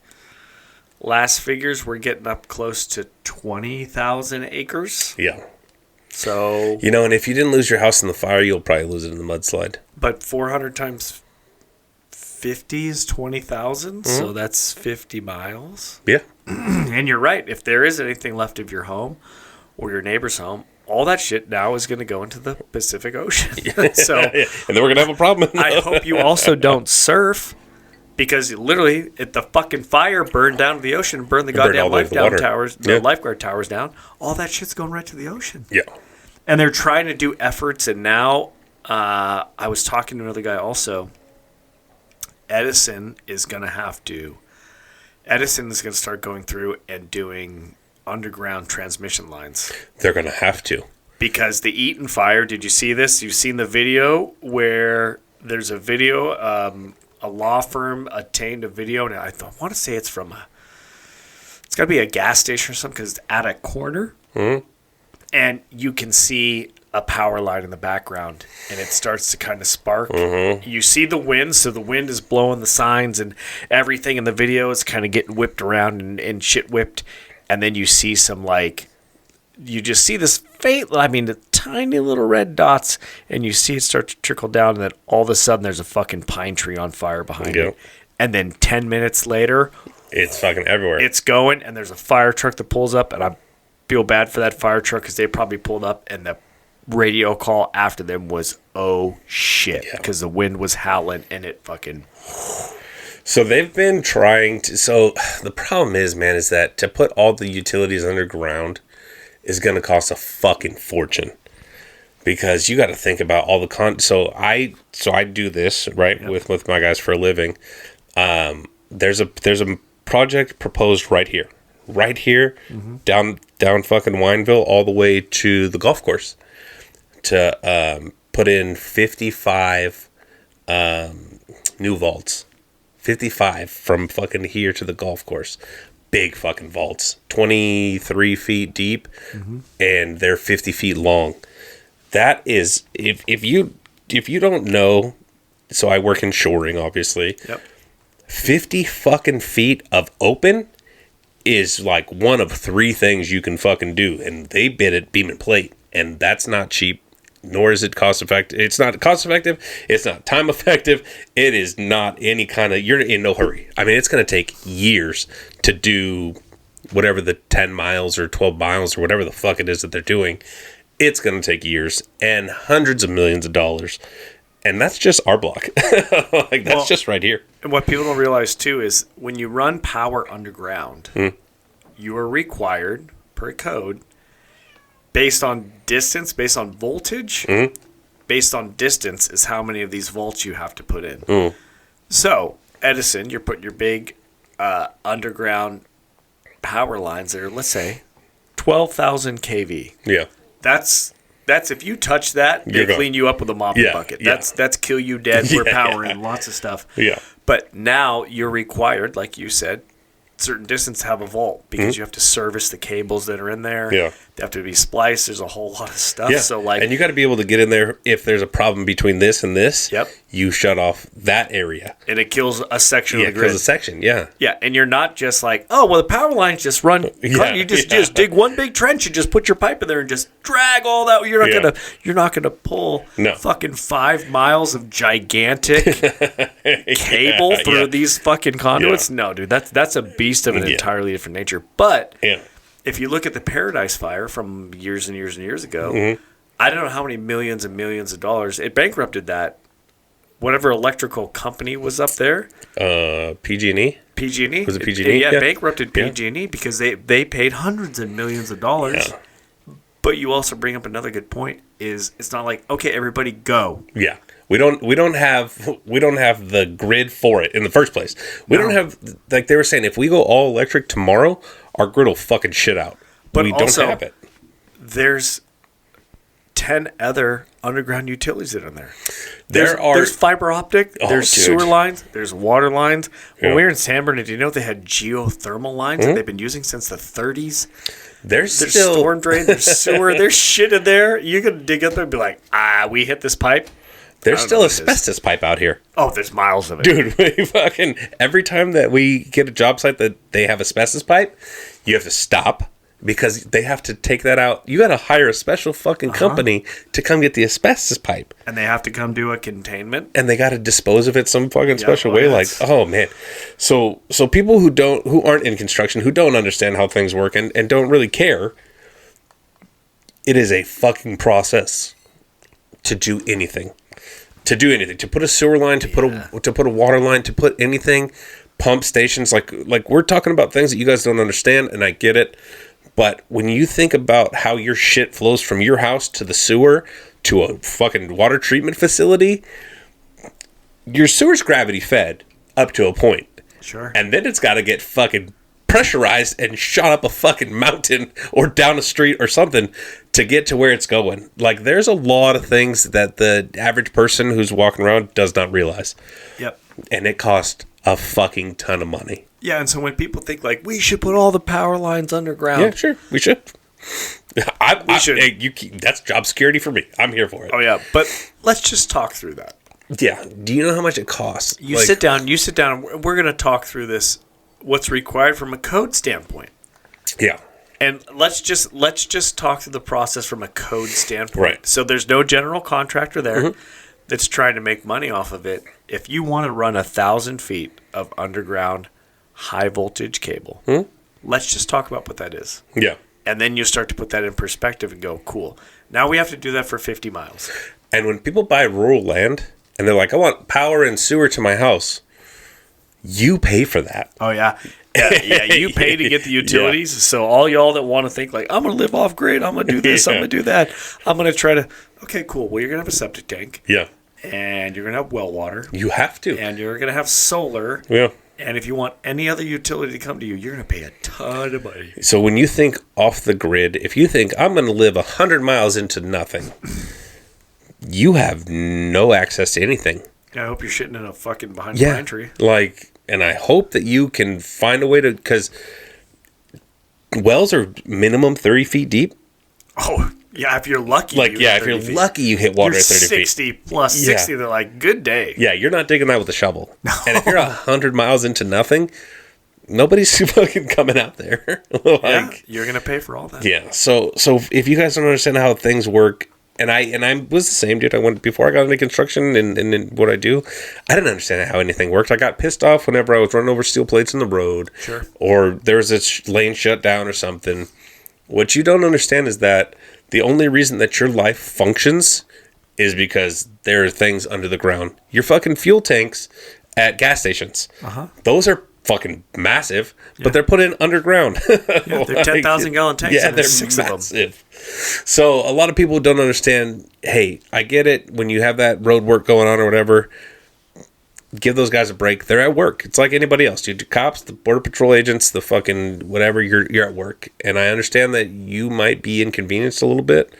last figures we're getting up close to 20,000 acres. Yeah. So and if you didn't lose your house in the fire, you'll probably lose it in the mudslide. But 400 times 50 is 20,000, so that's 50 miles. Yeah. And you're right. If there is anything left of your home or your neighbor's home, all that shit now is going to go into the Pacific Ocean. So, and then we're going to have a problem. I hope you also don't surf, because literally, if the fucking fire burned down to the ocean and burned the goddamn lifeguard towers down, all that shit's going right to the ocean. Yeah. And they're trying to do efforts, and now I was talking to another guy also. Edison is going to start going through and doing underground transmission lines. They're going to have to. Because the Eaton fire, did you see this? You've seen the video where there's a video, a law firm obtained a video, and I want to say it's got to be a gas station or something because it's at a corner. Mm-hmm. And you can see a power line in the background, and it starts to kind of spark. Mm-hmm. You see the wind, so the wind is blowing the signs and everything in the video is kind of getting whipped around and shit whipped. And then you see you just see this faint, the tiny little red dots, and you see it start to trickle down, and then all of a sudden there's a fucking pine tree on fire behind it. And then 10 minutes later, it's fucking everywhere. It's going, and there's a fire truck that pulls up, and I feel bad for that fire truck because they probably pulled up, and the radio call after them was, oh shit, because the wind was howling, and it fucking... So they've been trying to... So the problem is, man, is that to put all the utilities underground is going to cost a fucking fortune. Because you got to think about all the... So I do this, right, with my guys for a living. There's a project proposed right here. Right here, mm-hmm. down fucking Wineville, all the way to the golf course. To put in 55 new vaults. 55 from fucking here to the golf course. Big fucking vaults. 23 feet deep, mm-hmm. and they're 50 feet long. That is, if you don't know, so I work in shoring, obviously. Yep. 50 fucking feet of open is like one of three things you can fucking do, and they bid it beam and plate, and that's not cheap. Nor is it cost effective. It's not cost effective. It's not time effective. It is not any kind of... You're in no hurry. I mean, it's going to take years to do whatever the 10 miles or 12 miles or whatever the fuck it is that they're doing. It's going to take years and hundreds of millions of dollars. And that's just our block. That's just right here. And what people don't realize, too, is when you run power underground, you are required, per code, based on distance, based on voltage, based on distance is how many of these volts you have to put in. So, Edison, you're putting your big underground power lines there, let's say 12,000 kV. Yeah. That's if you touch that, they clean you up with a mopping bucket. That's kill you dead. We're powering lots of stuff. Yeah. But now you're required, like you said, certain distance have a vault because you have to service the cables that are in there. Yeah. They have to be spliced. There's a whole lot of stuff. Yeah. So and you got to be able to get in there if there's a problem between this and this. Yep. You shut off that area. And it kills a section of the grid. It kills a section, yeah. Yeah, and you're not just like, oh, well, the power lines just run. You just dig one big trench and just put your pipe in there and just drag all that. You're not gonna pull fucking 5 miles of gigantic cable through these fucking conduits. No, dude, that's a beast of an entirely different nature. But if you look at the Paradise Fire from years and years and years ago, I don't know how many millions and millions of dollars it bankrupted that. Whatever electrical company was up there. PG&E? PG&E? Was it PG&E? Yeah, bankrupted PG&E because they paid hundreds of millions of dollars. Yeah. But you also bring up another good point is it's not like, okay, everybody go. Yeah. We don't have the grid for it in the first place. We don't have, like they were saying, if we go all electric tomorrow, our grid will fucking shit out. But we also, don't have it. There's 10 other underground utilities that are in there. There's fiber optic, there's sewer lines, there's water lines. When we were in San Bernardino, you know they had geothermal lines that they've been using since the 30s. There's still storm drain, there's sewer, there's shit in there. You can dig up there and be like, we hit this pipe. There's still asbestos pipe out here. Oh, there's miles of it. Dude, we fucking every time that we get a job site that they have asbestos pipe, you have to stop. Because they have to take that out. You got to hire a special fucking company to come get the asbestos pipe. And they have to come do a containment. And they got to dispose of it some fucking special way. Like, oh, man. So people who aren't in construction, who don't understand how things work and don't really care, it is a fucking process to do anything. To put a sewer line, to put a water line, to put anything, pump stations. Like we're talking about things that you guys don't understand, and I get it. But when you think about how your shit flows from your house to the sewer to a fucking water treatment facility, your sewer's gravity fed up to a point. Sure. And then it's got to get fucking pressurized and shot up a fucking mountain or down a street or something to get to where it's going. Like, there's a lot of things that the average person who's walking around does not realize. Yep. And it cost a fucking ton of money. Yeah, and so when people think, like, we should put all the power lines underground. Yeah, sure. We should. We should. That's job security for me. I'm here for it. Oh, yeah. But let's just talk through that. Yeah. Do you know how much it costs? You sit down, and we're going to talk through this, what's required from a code standpoint. Yeah. And let's just talk through the process from a code standpoint. Right. So there's no general contractor there that's trying to make money off of it. If you want to run 1,000 feet of underground high voltage cable, let's just talk about what that is. Yeah. And then you start to put that in perspective and go, cool. Now we have to do that for 50 miles. And when people buy rural land and they're like, I want power and sewer to my house, you pay for that. Oh, yeah. Yeah, you pay to get the utilities. Yeah. So all y'all that want to think like, I'm going to live off grid, I'm going to do this, I'm going to do that, I'm going to try to, okay, cool. Well, you're going to have a septic tank. Yeah. And you're going to have well water. You have to. And you're going to have solar. Yeah. And if you want any other utility to come to you, you're going to pay a ton of money. So when you think off the grid, if you think I'm going to live 100 miles into nothing, you have no access to anything. I hope you're shitting in a fucking behind a pine tree. Like, and I hope that you can find a way to, because wells are minimum 30 feet deep. Oh, yeah, if you're lucky. Like, if you're lucky, you hit water at 30 feet. 60 plus 60, they're like, good day. Yeah, you're not digging that with a shovel. No. And if you're 100 miles into nothing, nobody's fucking coming out there. You're going to pay for all that. Yeah, so if you guys don't understand how things work, and I was the same dude. I went before I got into construction and what I do. I didn't understand how anything worked. I got pissed off whenever I was running over steel plates in the road. Sure. Or there was a lane shut down or something. What you don't understand is that the only reason that your life functions is because there are things under the ground. Your fucking fuel tanks at gas stations. Those are fucking massive, but they're put in underground. Yeah, they're 10,000 gallon tanks. Yeah, they're 6 massive. Of them. So a lot of people don't understand, hey, I get it. When you have that road work going on or whatever, give those guys a break. They're at work. It's like anybody else. You cops, the border patrol agents, the fucking whatever, you're at work. And I understand that you might be inconvenienced a little bit,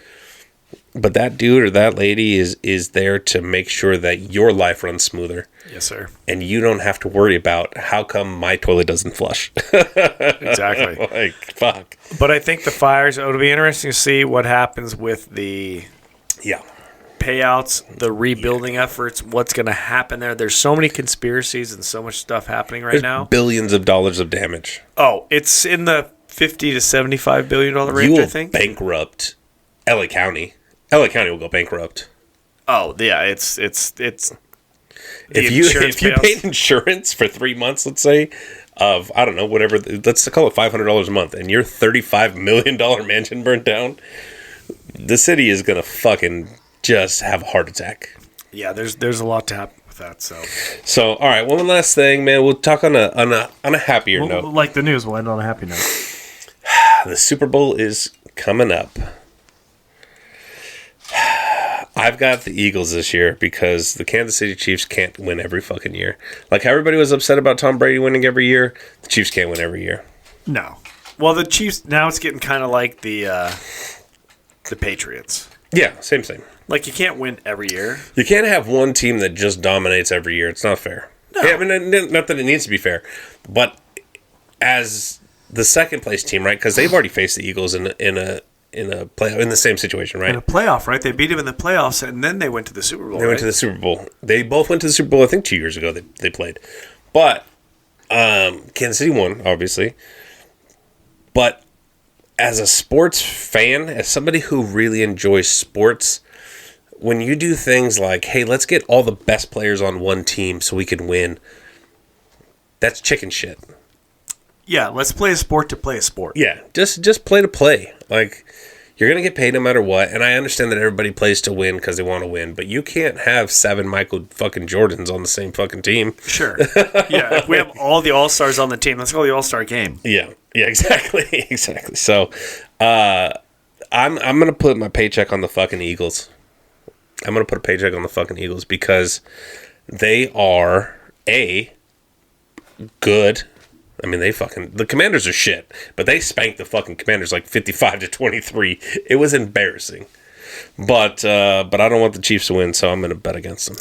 but that dude or that lady is there to make sure that your life runs smoother. Yes, sir. And you don't have to worry about how come my toilet doesn't flush. Exactly. Like, fuck. But I think the fires, it'll be interesting to see what happens with the payouts, the rebuilding efforts, what's going to happen there. There's so many conspiracies and so much stuff happening right now. Billions of dollars of damage. Oh, it's in the $50 to $75 billion range, I think. Bankrupt LA County. LA County will go bankrupt. Oh, yeah, it's if you paid insurance for 3 months, let's say, of, I don't know, whatever, let's call it $500 a month, and your $35 million mansion burned down, the city is going to fucking just have a heart attack. Yeah, there's a lot to happen with that. So all right, one last thing, man. We'll talk on a happier note. Like the news, we'll end on a happy note. The Super Bowl is coming up. I've got the Eagles this year because the Kansas City Chiefs can't win every fucking year. Like how everybody was upset about Tom Brady winning every year, the Chiefs can't win every year. No. Well, the Chiefs, now it's getting kind of like the Patriots. Yeah, same. Like you can't win every year. You can't have one team that just dominates every year. It's not fair. No. Yeah, I mean, not that it needs to be fair, but as the second place team, right? Because they've already faced the Eagles in a playoff, in the same situation, right? In a playoff, right? They beat him in the playoffs, and then they went to the Super Bowl. They went to the Super Bowl. They both went to the Super Bowl. I think 2 years ago they played, but Kansas City won, obviously. But as a sports fan, as somebody who really enjoys sports, when you do things like, hey, let's get all the best players on one team so we can win, that's chicken shit. Yeah, let's play a sport to play a sport. Yeah, just play to play. Like, you're going to get paid no matter what, and I understand that everybody plays to win because they want to win, but you can't have 7 Michael fucking Jordans on the same fucking team. Sure. Yeah, if we have all the All-Stars on the team, let's call the All-Star game. Yeah, exactly. So, I'm going to put my paycheck on the fucking Eagles. I'm going to put a paycheck on the fucking Eagles because they are, A, good I mean, the Commanders are shit, but they spanked the fucking Commanders like 55-23. It was embarrassing. But I don't want the Chiefs to win, so I'm going to bet against them.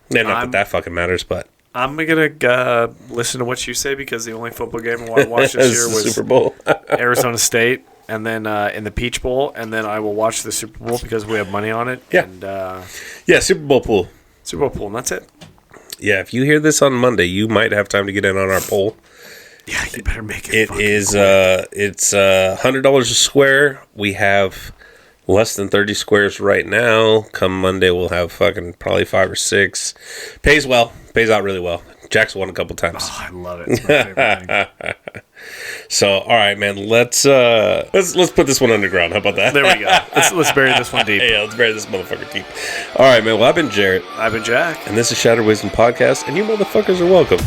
Yeah, not that fucking matters, but I'm going to listen to what you say, because the only football game I watched this year was Super Bowl. Arizona State, and then in the Peach Bowl, and then I will watch the Super Bowl because we have money on it. Yeah. And, Super Bowl pool. Super Bowl pool, and that's it. Yeah, if you hear this on Monday, you might have time to get in on our poll. Yeah, you better make it. It's $100 a square. We have less than 30 squares right now. Come Monday, we'll have fucking probably 5 or 6. Pays out really well. Jack's won a couple times. Oh, I love it. It's my favorite thing. So, all right, man. Let's put this one underground. How about that? There we go. Let's bury this one deep. Yeah, let's bury this motherfucker deep. All right, man. Well, I've been Jerett. I've been Jack. And this is Shattered Wisdom Podcast, and you motherfuckers are welcome.